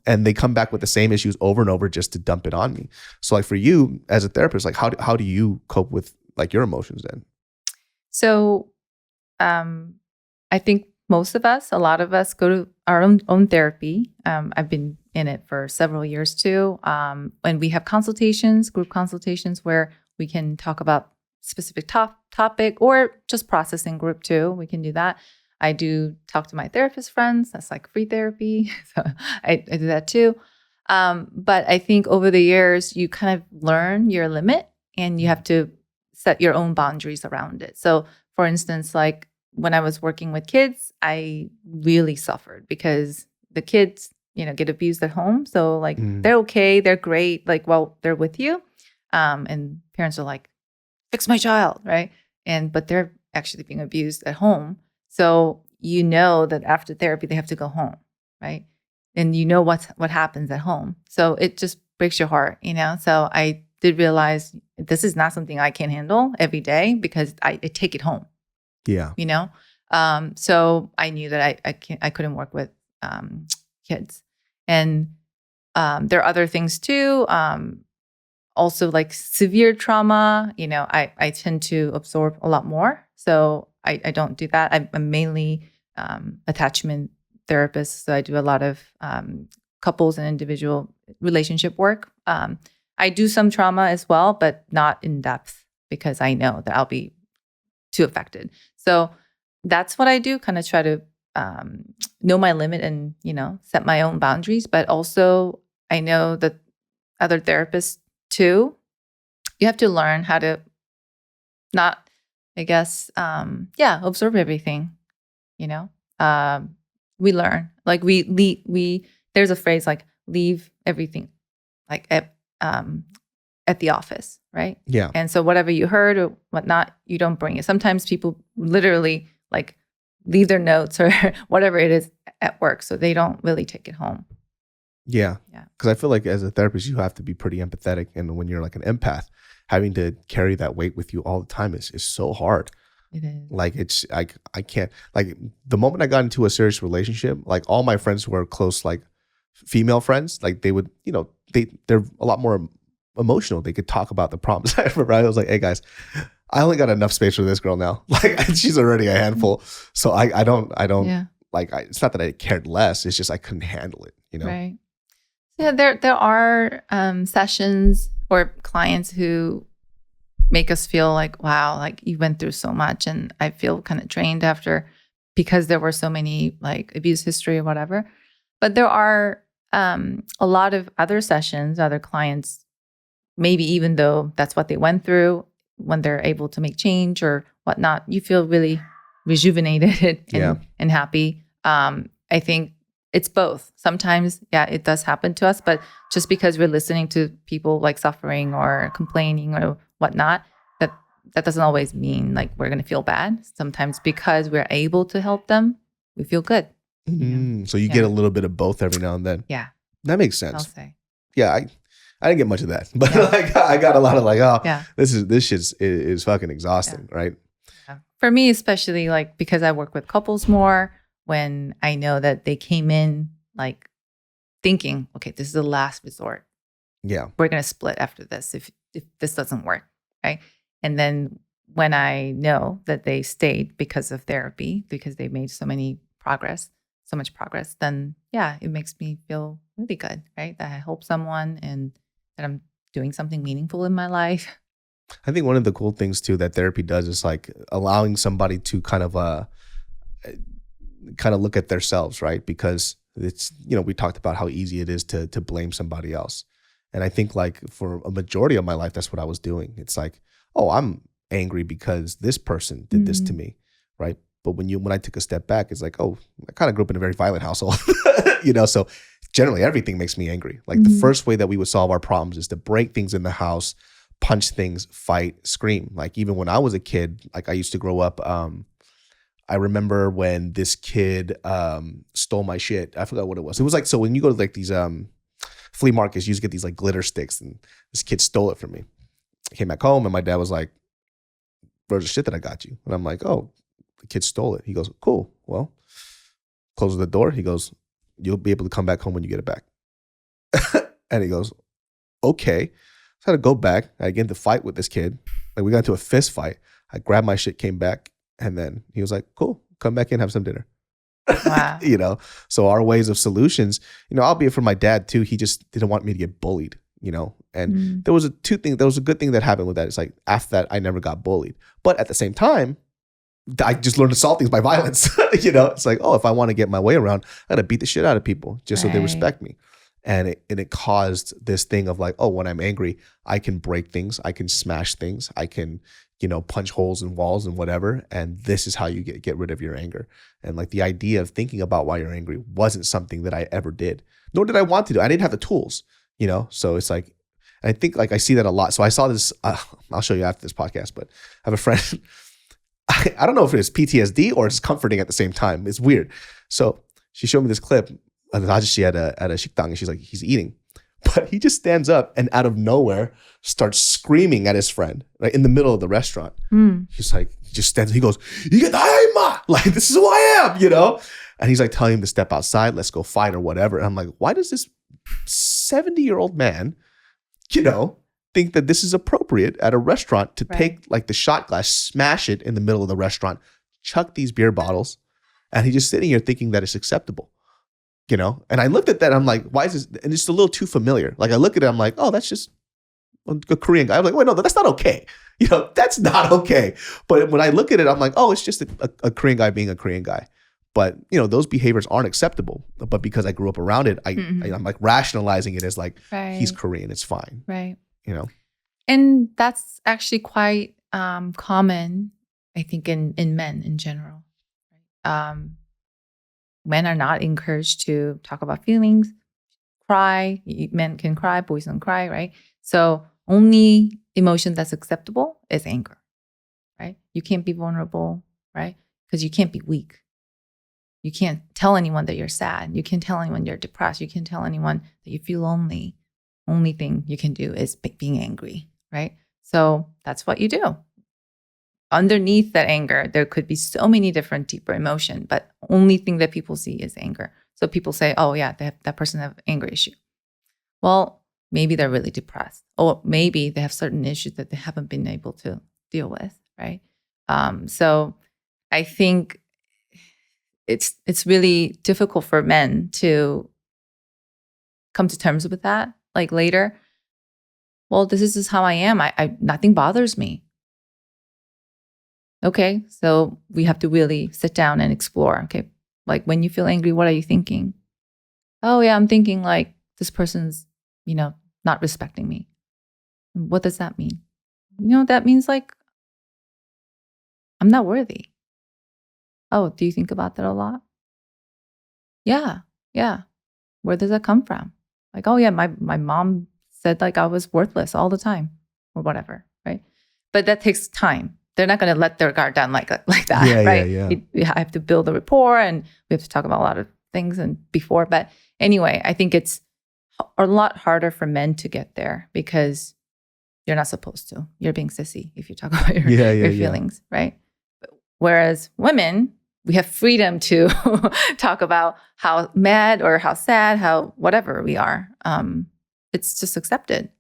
And they come back with the same issues over and over just to dump it on me. So like for you as a therapist, like how do you cope with like your emotions then? So I think a lot of us go to our own therapy. I've been in it for several years too. And we have group consultations where we can talk about specific topic or just processing group too. We can do that. I do talk to my therapist friends. That's like free therapy. So I do that too. But I think over the years, you kind of learn your limit and you have to set your own boundaries around it. So for instance, like when I was working with kids, I really suffered because the kids, get abused at home. So like they're okay, they're great, like while they're with you. And parents are like, fix my child, right? But they're actually being abused at home. So that after therapy, they have to go home, right? And what happens at home. So it just breaks your heart, So I did realize this is not something I can handle every day because I take it home. Yeah. So I knew that I couldn't work with kids. And there are other things too. Also like severe trauma, I tend to absorb a lot more. So I don't do that. I'm mainly attachment therapist. So I do a lot of couples and individual relationship work. I do some trauma as well, but not in depth because I know that I'll be too affected. So that's what I do, kind of try to know my limit and, set my own boundaries. But also I know that other therapists too, you have to learn how to not, I guess, absorb everything, we learn, like we there's a phrase like leave everything like at the office, right? Yeah. And so whatever you heard or whatnot, you don't bring it. Sometimes people literally like leave their notes or whatever it is at work, so they don't really take it home. Yeah. Because I feel like as a therapist, you have to be pretty empathetic. And when you're like an empath, having to carry that weight with you all the time is so hard. It is. Like it's like I can't, like the moment I got into a serious relationship, like all my friends who were close, like female friends, like they would, they're a lot more emotional. They could talk about the problems. I remember I was like, hey guys, I only got enough space for this girl now. Like she's already a handful. So I don't like, it's not that I cared less. It's just I couldn't handle it, Right. Yeah, there are sessions or clients who make us feel like, wow, like you went through so much, and I feel kind of drained after because there were so many like abuse history or whatever. But there are a lot of other sessions, other clients, maybe even though that's what they went through, when they're able to make change or whatnot, you feel really rejuvenated and happy. I think it's both. Sometimes, it does happen to us, but just because we're listening to people like suffering or complaining or whatnot, that doesn't always mean like we're going to feel bad. Sometimes because we're able to help them, we feel good. So you get a little bit of both every now and then. Yeah. That makes sense. I'll say. Yeah, I didn't get much of that, but like I got a lot of like, this shit is fucking exhausting, right? Yeah. For me, especially like because I work with couples more, when I know that they came in like thinking, okay, this is the last resort. Yeah. We're going to split after this if this doesn't work, right? And then when I know that they stayed because of therapy, because they made so much progress, then it makes me feel really good, right? That I help someone and that I'm doing something meaningful in my life. I think one of the cool things too that therapy does is like allowing somebody to kind of look at themselves, right? Because it's, we talked about how easy it is to blame somebody else. And I think like for a majority of my life, that's what I was doing. It's like, oh, I'm angry because this person did this to me, right? But when I took a step back, it's like, oh, I kind of grew up in a very violent household, so generally everything makes me angry. Like the first way that we would solve our problems is to break things in the house, punch things, fight, scream. Like even when I was a kid, like I used to grow up, I remember when this kid stole my shit. I forgot what it was. It was like, so when you go to like these flea markets, you used to get these like glitter sticks, and this kid stole it from me. I came back home and my dad was like, where's the shit that I got you? And I'm like, oh, the kid stole it. He goes, cool. Well, closes the door. He goes, you'll be able to come back home when you get it back. And he goes, okay. So I had to go back. I get into a fight with this kid. Like we got into a fist fight. I grabbed my shit, came back. And then he was like, cool, come back in, have some dinner. Wow. So our ways of solutions, albeit for my dad too, he just didn't want me to get bullied, and there was a good thing that happened with that. It's like after that, I never got bullied. But at the same time, I just learned to solve things by violence. It's like, oh, if I want to get my way around, I gotta beat the shit out of people just so they respect me. And it caused this thing of like, oh, when I'm angry, I can break things, I can smash things, I can, punch holes in walls and whatever. And this is how you get rid of your anger. And like the idea of thinking about why you're angry wasn't something that I ever did, nor did I want to do. I didn't have the tools, So it's like, I think like I see that a lot. So I saw this, I'll show you after this podcast, but I have a friend, I don't know if it's PTSD or it's comforting at the same time. It's weird. So she showed me this clip. She at a 식당, and she's like, he's eating. But he just stands up and out of nowhere starts screaming at his friend, right, in the middle of the restaurant. He's like, he just stands, he goes, like, this is who I am, And he's like telling him to step outside, let's go fight or whatever. And I'm like, why does this 70-year-old man, think that this is appropriate at a restaurant to take like the shot glass, smash it in the middle of the restaurant, chuck these beer bottles, and he's just sitting here thinking that it's acceptable. And I looked at that and I'm like, why is this? And it's a little too familiar. Like I look at it, I'm like, oh, that's just a Korean guy. I'm like, wait, no, that's not okay. That's not okay. But when I look at it, I'm like, oh, it's just a Korean guy being a Korean guy. But, those behaviors aren't acceptable. But because I grew up around it, I'm like rationalizing it as like, he's Korean, it's fine. Right. And that's actually quite common, I think, in men in general. Men are not encouraged to talk about feelings, cry. Men can cry, boys don't cry, right? So only emotion that's acceptable is anger, right? You can't be vulnerable, right? Because you can't be weak. You can't tell anyone that you're sad. You can't tell anyone you're depressed. You can't tell anyone that you feel lonely. Only thing you can do is being angry, right? So that's what you do. Underneath that anger, there could be so many different deeper emotion, but only thing that people see is anger. So people say, oh yeah, that person have anger issue. Well, maybe they're really depressed, or maybe they have certain issues that they haven't been able to deal with, right? So I think it's really difficult for men to come to terms with that. Like later, well, this is just how I am. I nothing bothers me. Okay, so we have to really sit down and explore. Okay, like when you feel angry, what are you thinking? Oh yeah, I'm thinking like this person's, not respecting me. What does that mean? That means like I'm not worthy. Oh, do you think about that a lot? Yeah. Where does that come from? Like, oh yeah, my mom said like I was worthless all the time or whatever, right? But that takes time. They're not going to let their guard down like that, right? Yeah. We have to build a rapport, and we have to talk about a lot of things and before. But anyway, I think it's a lot harder for men to get there because you're not supposed to. You're being sissy if you talk about your feelings, right? Whereas women, we have freedom to talk about how mad or how sad, how whatever we are. It's just accepted.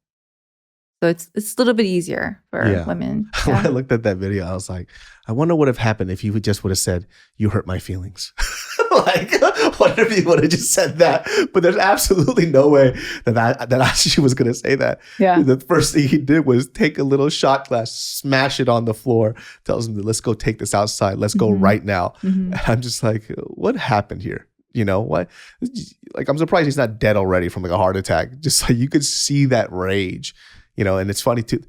So it's a little bit easier for women. Yeah. When I looked at that video, I was like, I wonder what would have happened if you would have said, you hurt my feelings. Like, what if you would have just said that? But there's absolutely no way that she was going to say that. Yeah. The first thing he did was take a little shot glass, smash it on the floor, tells him, let's go take this outside. Let's go right now. Mm-hmm. And I'm just like, what happened here? What? Like, I'm surprised he's not dead already from like a heart attack. Just like you could see that rage. And it's funny too.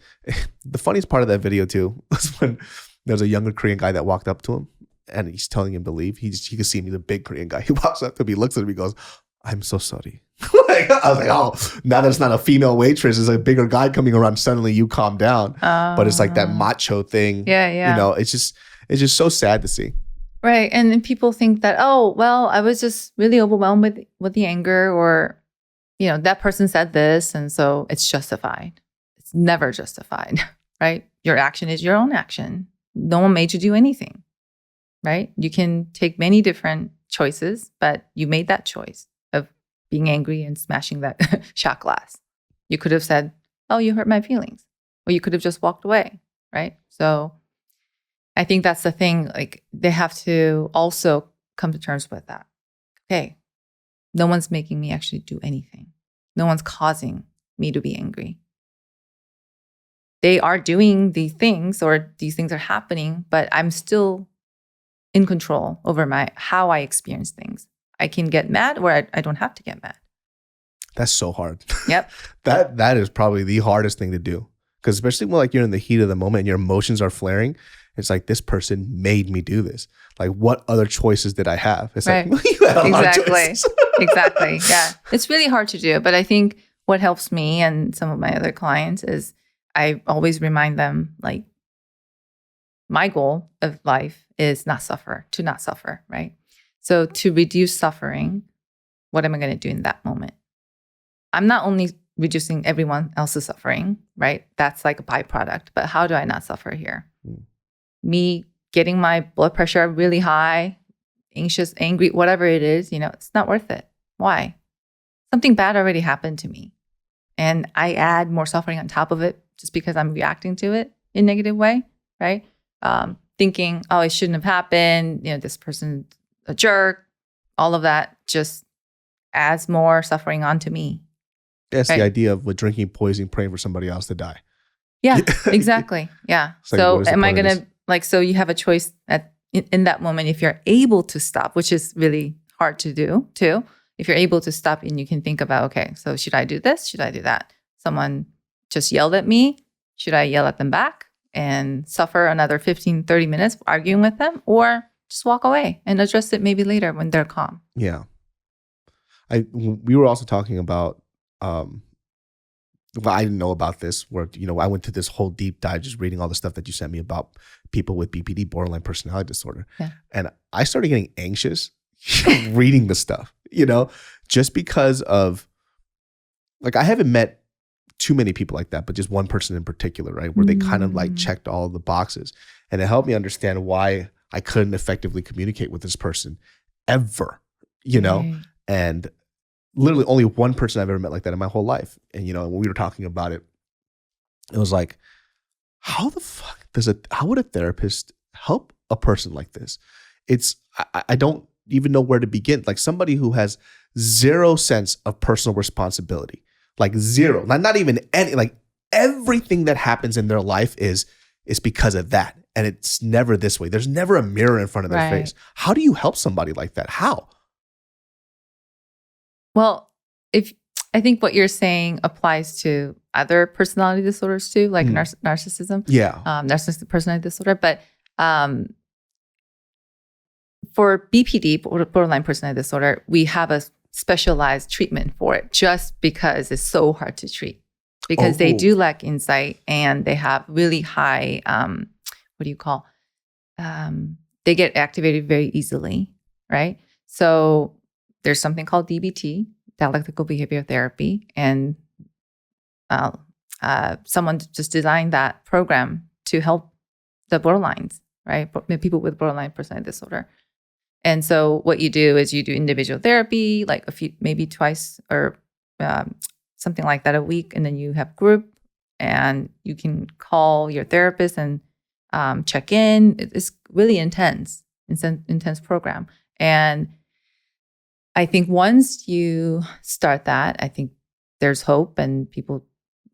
The funniest part of that video too was when there's a younger Korean guy that walked up to him and he's telling him to leave. He could see me, the big Korean guy. He walks up to me, he looks at me, he goes, I'm so sorry. I was like, oh, now that it's not a female waitress, it's a bigger guy coming around. Suddenly you calm down. But it's like that macho thing. Yeah. It's just so sad to see. Right. And then people think that, oh, well, I was just really overwhelmed with the anger, or, that person said this, and so it's justified. It's never justified, right? Your action is your own action. No one made you do anything, right? You can take many different choices, but you made that choice of being angry and smashing that shot glass. You could have said, oh, you hurt my feelings. Or you could have just walked away, right? So I think that's the thing. Like, they have to also come to terms with that. Okay, no one's making me actually do anything. No one's causing me to be angry. They are doing these things, or these things are happening, but I'm still in control over how I experience things. I can get mad, or I don't have to get mad. That's so hard. Yep. That is probably the hardest thing to do. Because especially when like you're in the heat of the moment and your emotions are flaring, it's like, this person made me do this. Like, what other choices did I have? It's right. Like, you had a lot of choices. Exactly. Yeah. It's really hard to do. But I think what helps me and some of my other clients is I always remind them, like, my goal of life is to not suffer, right? So to reduce suffering, what am I going to do in that moment? I'm not only reducing everyone else's suffering, right? That's like a byproduct. But how do I not suffer here? Me getting my blood pressure really high, anxious, angry, whatever it is, it's not worth it. Why? something bad already happened to me. And I add more suffering on top of it just because I'm reacting to it in a negative way, right? Thinking, oh, it shouldn't have happened. This person's a jerk. All of that just adds more suffering onto me. That's right? the idea of with drinking poison, praying for somebody else to die. Yeah, exactly. Yeah. Like, so what is the am I point of going to so you have a choice in that moment if you're able to stop, which is really hard to do too. If you're able to stop and you can think about, okay, so should I do this? Should I do that? Someone just yelled at me. Should I yell at them back and suffer another 15, 30 minutes arguing with them, or just walk away and address it maybe later when they're calm? Yeah. We were also talking about, well, I didn't know about this, where, I went to this whole deep dive just reading all the stuff that you sent me about people with BPD, borderline personality disorder. Yeah. And I started getting anxious reading the stuff, just because of, like, I haven't met too many people like that, but just one person in particular, right? Where they kind of like checked all the boxes. And it helped me understand why I couldn't effectively communicate with this person ever, Right. And literally only one person I've ever met like that in my whole life. And, when we were talking about it, it was like, how the fuck how would a therapist help a person like this? I don't even know where to begin. Like, somebody who has zero sense of personal responsibility, like zero, not even any, like everything that happens in their life is because of that. And it's never this way. There's never a mirror in front of their face. How do you help somebody like that? How? Well, I think what you're saying applies to other personality disorders too, like narcissism. Yeah. Narcissistic personality disorder. But for BPD, borderline personality disorder, we have a specialized treatment for it just because it's so hard to treat. Because they do lack insight and they have really high, they get activated very easily, right? So there's something called DBT, dialectical behavior therapy, and someone just designed that program to help the borderlines, right? People with borderline personality disorder. And so what you do is you do individual therapy, like maybe twice or something like that a week, and then you have group, and you can call your therapist and check in. It's really intense program. And I think once you start that, I think there's hope, and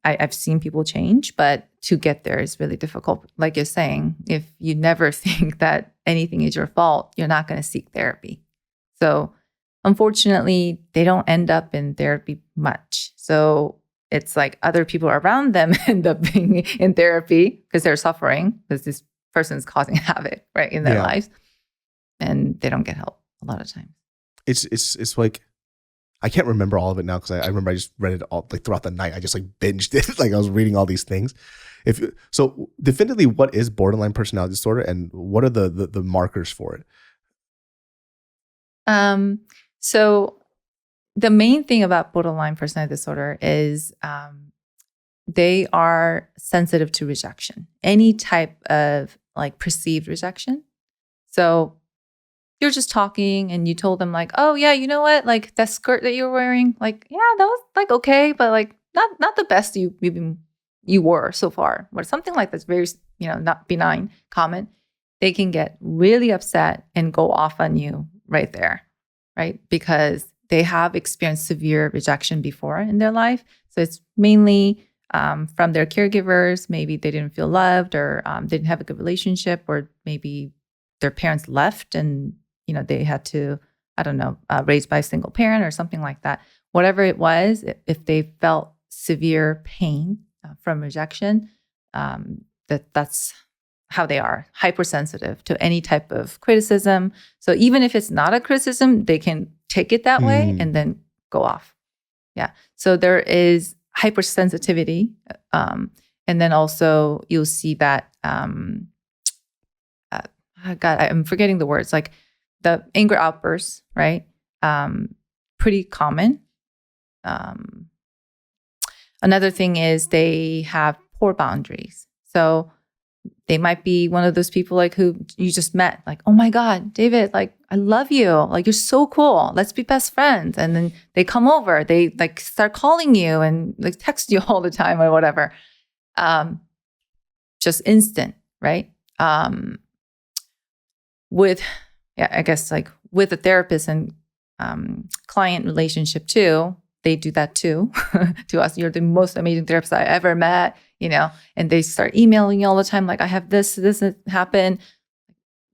I've seen people change, but to get there is really difficult. Like you're saying, if you never think that anything is your fault, you're not going to seek therapy. So unfortunately, they don't end up in therapy much. So it's like other people around them end up being in therapy because they're suffering because this person's causing havoc, right, in their lives, and they don't get help a lot of times. It's like, I can't remember all of it now because I remember I just read it all like throughout the night. I just like binged it. Like I was reading all these things. So definitively, what is borderline personality disorder, and what are the markers for it? So the main thing about borderline personality disorder is they are sensitive to rejection, any type of like perceived rejection. So you're just talking and you told them like, oh yeah, you know what? Like that skirt that you're wearing, like, yeah, that was like okay, but like not the best you were so far. Or something like that's very, not benign comment. They can get really upset and go off on you right there, right? Because they have experienced severe rejection before in their life. So it's mainly from their caregivers. Maybe they didn't feel loved, or didn't have a good relationship, or maybe their parents left and they had to, raised by a single parent or something like that. Whatever it was, if they felt severe pain from rejection, that's how they are, hypersensitive to any type of criticism. So even if it's not a criticism, they can take it that way and then go off. Yeah. So there is hypersensitivity. And then also you'll see that, God, I'm forgetting the words, like the anger outbursts, right? Pretty common. Another thing is they have poor boundaries. So They might be one of those people like who you just met, like, oh my God, David, like, I love you. Like, you're so cool. Let's be best friends. And then they come over, they like start calling you and like text you all the time or whatever. Just instant, right? With, I guess like with a therapist and client relationship too, they do that too to us. You're the most amazing therapist I ever met, and they start emailing you all the time. Like, I have this happened.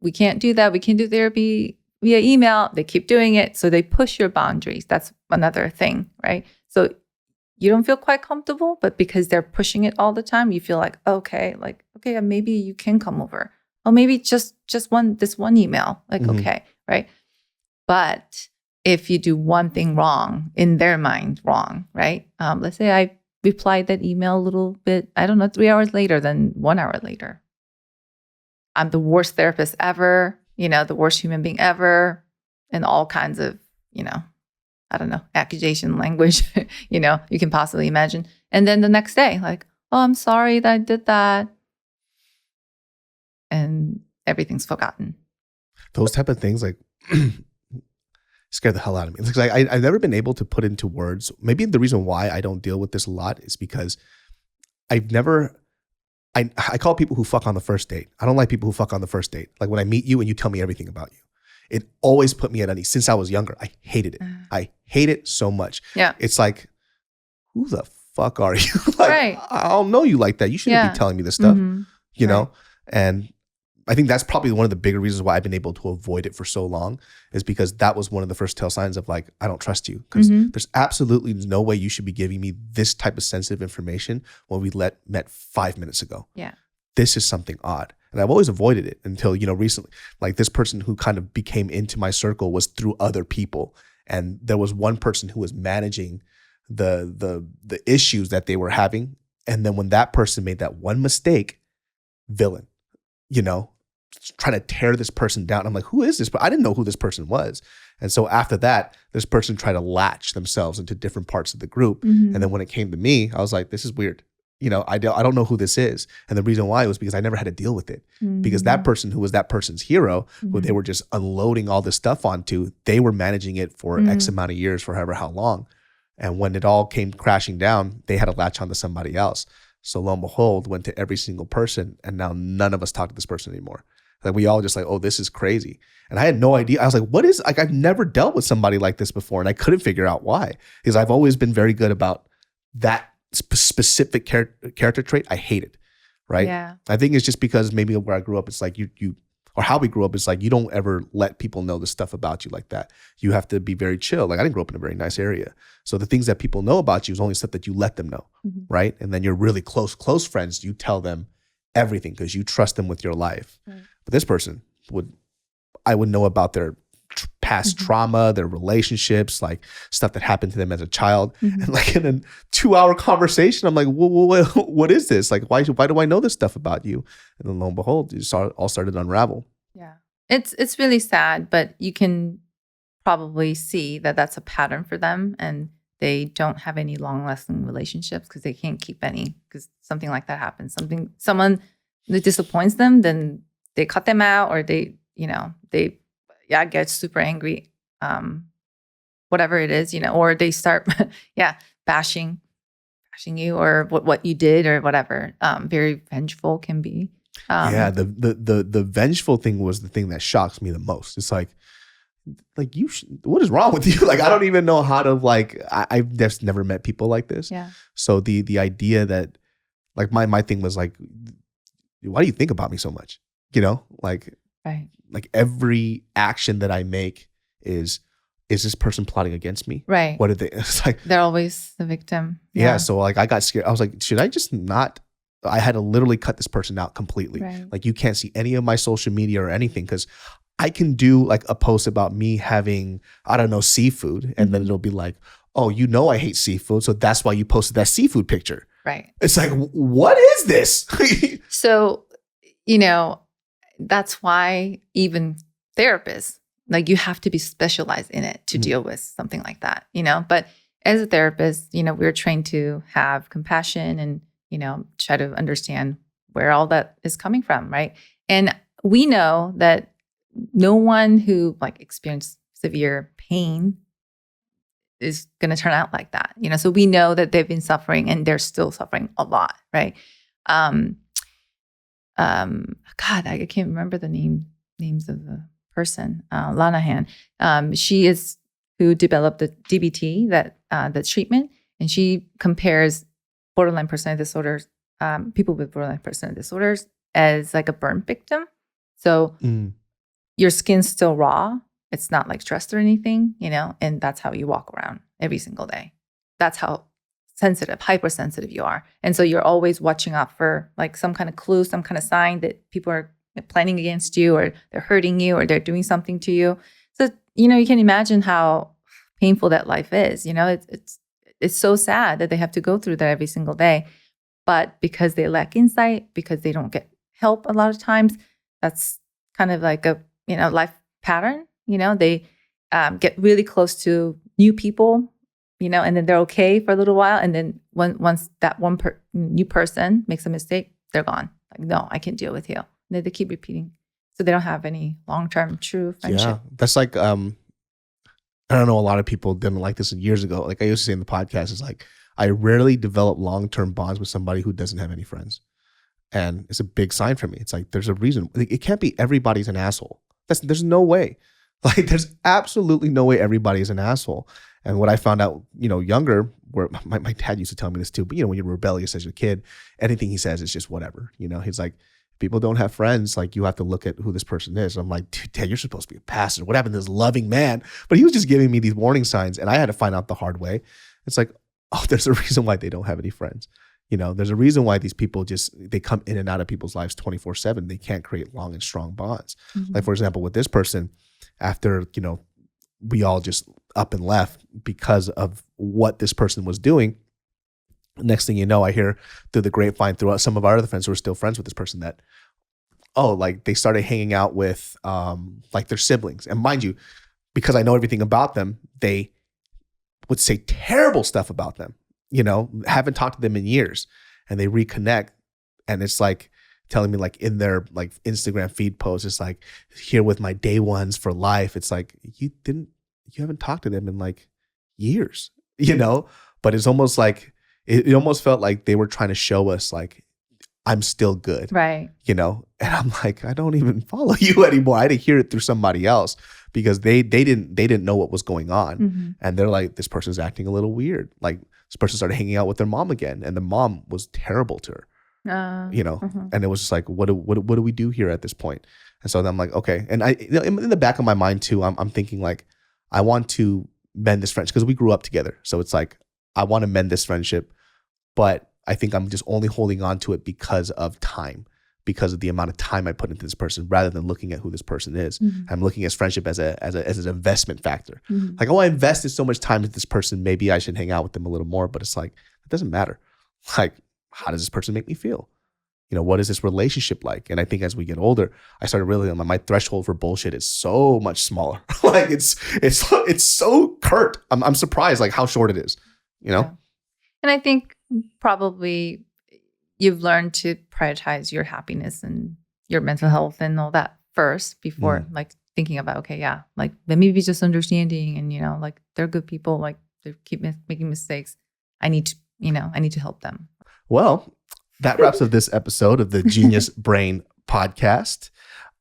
We can't do that. We can't do therapy via email. They keep doing it. So they push your boundaries. That's another thing, right? So you don't feel quite comfortable, but because they're pushing it all the time, you feel like, okay, maybe you can come over. Oh, maybe just this one email, like, okay, right? But if you do one thing wrong, in their mind, wrong, right? Let's say I replied that email a little bit, 3 hours later than 1 hour later. I'm the worst therapist ever, the worst human being ever, and all kinds of, accusation language, you can possibly imagine. And then the next day, like, oh, I'm sorry that I did that. And everything's forgotten. Those type of things, like, scare the hell out of me. It's like I've never been able to put into words. Maybe the reason why I don't deal with this a lot is because I call people who fuck on the first date. I don't like people who fuck on the first date. Like, when I meet you and you tell me everything about you, it always put me at unease. Since I was younger, I hated it. I hate it so much. Yeah. It's like, who the fuck are you? Like, right. I don't know you like that. You shouldn't be telling me this stuff, you know? And I think that's probably one of the bigger reasons why I've been able to avoid it for so long, is because that was one of the first tell signs of, like, I don't trust you, because there's absolutely no way you should be giving me this type of sensitive information when we met 5 minutes ago. Yeah. This is something odd. And I've always avoided it until, recently. Like, this person who kind of became into my circle was through other people. And there was one person who was managing the issues that they were having. And then when that person made that one mistake, villain, trying to tear this person down. I'm like, who is this? But I didn't know who this person was. And so after that, this person tried to latch themselves into different parts of the group. And then when it came to me, I was like, this is weird. I don't know who this is. And the reason why was because I never had to deal with it. Because that person who was that person's hero, who they were just unloading all this stuff onto, they were managing it for X amount of years, for however how long. And when it all came crashing down, they had to latch onto somebody else. So lo and behold, went to every single person. And now none of us talk to this person anymore. Like, we all just like, oh, this is crazy. And I had no idea. I was like, what is, like, I've never dealt with somebody like this before. And I couldn't figure out why. Because I've always been very good about that specific character trait. I hate it. Right. Yeah. I think it's just because maybe where I grew up, it's like you or how we grew up, is like, you don't ever let people know the stuff about you like that. You have to be very chill. Like, I didn't grow up in a very nice area. So the things that people know about you is only stuff that you let them know. Right. And then you're really close friends. You tell them everything because you trust them with your life. But this person I would know about their past trauma, their relationships, like stuff that happened to them as a child. And like, in a 2-hour conversation, I'm like, what is this? Like, why do I know this stuff about you? And then lo and behold, it all started to unravel. Yeah. It's really sad, but you can probably see that that's a pattern for them, and they don't have any long-lasting relationships because they can't keep any, because something like that happens. Someone that disappoints them, then they cut them out, or they get super angry, whatever it is, or they start, bashing you or what you did or whatever. Very vengeful can be. The vengeful thing was the thing that shocks me the most. It's like what is wrong with you? Like, I don't even know how to, like, I've just never met people like this. Yeah. So the idea that, like, my thing was like, why do you think about me so much? Right. Like, every action that I make is this person plotting against me? Right. What did they? It's like, they're always the victim. Yeah. So like, I got scared. I was like, should I just not? I had to literally cut this person out completely. Right. Like, you can't see any of my social media or anything, because I can do like a post about me having, I don't know, seafood, and then it'll be like, oh, I hate seafood, so that's why you posted that seafood picture. Right. It's like, what is this? So, that's why even therapists, like, you have to be specialized in it to deal with something like that, But as a therapist, we're trained to have compassion and, try to understand where all that is coming from, right? And we know that no one who like experienced severe pain is going to turn out like that, so we know that they've been suffering and they're still suffering a lot, right? God, I can't remember the names of the person. Lanahan, she is who developed the DBT, the treatment, and she compares borderline personality disorders, people with borderline personality disorders, as like a burn victim. So your skin's still raw. It's not like stressed or anything, and that's how you walk around every single day. That's how sensitive, hypersensitive you are. And so you're always watching out for like some kind of clue, some kind of sign that people are planning against you, or they're hurting you, or they're doing something to you. So, you can imagine how painful that life is. It's so sad that they have to go through that every single day. But because they lack insight, because they don't get help a lot of times, that's kind of like a, life pattern. They get really close to new people, and then they're okay for a little while. And then once that new person makes a mistake, they're gone. Like, no, I can't deal with you. And they keep repeating. So they don't have any long-term true friendship. Yeah, that's like, I don't know, a lot of people didn't like this years ago. Like I used to say in the podcast, it's like, I rarely develop long-term bonds with somebody who doesn't have any friends. And it's a big sign for me. It's like, there's a reason. It can't be everybody's an asshole. There's no way. Like, there's absolutely no way everybody is an asshole. And what I found out, younger, where my dad used to tell me this too, but when you're rebellious as a kid, anything he says is just whatever. He's like, people don't have friends. Like, you have to look at who this person is. I'm like, dude, Dad, you're supposed to be a pastor. What happened to this loving man? But he was just giving me these warning signs, and I had to find out the hard way. It's like, oh, there's a reason why they don't have any friends. There's a reason why these people they come in and out of people's lives 24/7. They can't create long and strong bonds. Mm-hmm. Like, for example, with this person, after, we all just up and left because of what this person was doing. Next thing you know, I hear through the grapevine, throughout some of our other friends who are still friends with this person, that, like they started hanging out with like their siblings. And mind you, because I know everything about them, they would say terrible stuff about them, haven't talked to them in years, and they reconnect. And it's like telling me, like, in their like Instagram feed posts, it's like, here with my day ones for life. It's like, you haven't talked to them in like years, but it's almost like, it almost felt like they were trying to show us, like, I'm still good. Right. And I'm like, I don't even follow you anymore. I had to hear it through somebody else, because they didn't know what was going on. Mm-hmm. And they're like, this person's acting a little weird. Like, this person started hanging out with their mom again, and the mom was terrible to her. Mm-hmm. And it was just like, what do we do here at this point? And so then I'm like, okay. And I, in the back of my mind too, I'm thinking like, I want to mend this friendship, because we grew up together. So it's like, I want to mend this friendship, but I think I'm just only holding on to it because of time, because of the amount of time I put into this person, rather than looking at who this person is. Mm-hmm. I'm looking at friendship as an investment factor. Mm-hmm. Like, I invested so much time with this person, maybe I should hang out with them a little more. But it's like, it doesn't matter. Like, how does this person make me feel? What is this relationship like? And I think as we get older, I started realizing my threshold for bullshit is so much smaller. Like, it's so curt. I'm surprised, like, how short it is. Yeah. And I think probably you've learned to prioritize your happiness and your mental health and all that first before like thinking about, okay, yeah, like they may be just understanding, and like they're good people, like they keep making mistakes. I need to help them. Well, that wraps up this episode of the Genius Brain Podcast.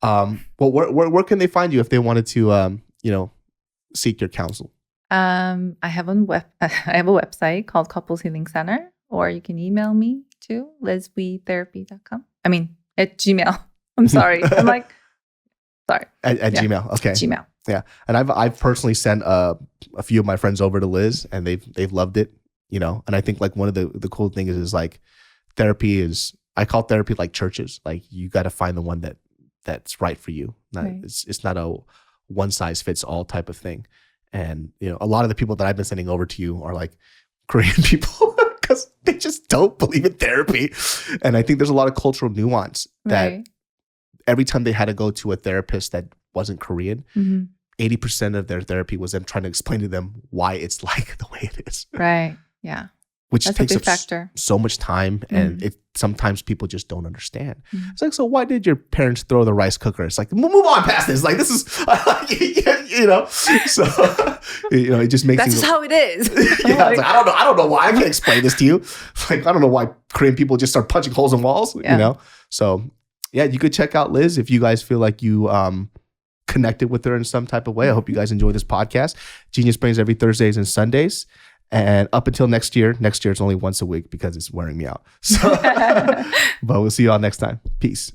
Well, where can they find you if they wanted to seek your counsel? I have a website called Couples Healing Center, or you can email me to lesbietherapy.com. I mean, at Gmail. I'm sorry. I'm like, sorry. At Gmail. Okay. Gmail. Yeah. And I've personally sent a few of my friends over to Liz, and they've loved it, and I think like one of the cool things is like, therapy is, I call therapy like churches. Like, you got to find the one that's right for you. Right. It's not a one size fits all type of thing. And, a lot of the people that I've been sending over to you are like Korean people, because they just don't believe in therapy. And I think there's a lot of cultural nuance that every time they had to go to a therapist that wasn't Korean, 80% of their therapy was them trying to explain to them why it's like the way it is. Right. Yeah. which That's takes a up big factor. so much time, and sometimes people just don't understand. It's like, so why did your parents throw the rice cooker? It's like, move on past this. Like, this is, so it just makes that's just how it is. Yeah, it's like, I don't know why. I can't explain this to you. Like, I don't know why Korean people just start punching holes in walls. So yeah, you could check out Liz if you guys feel like you connected with her in some type of way. I hope you guys enjoy this podcast. Genius Brains every Thursdays and Sundays. And up until next year it's only once a week because it's wearing me out. So, but we'll see you all next time. Peace.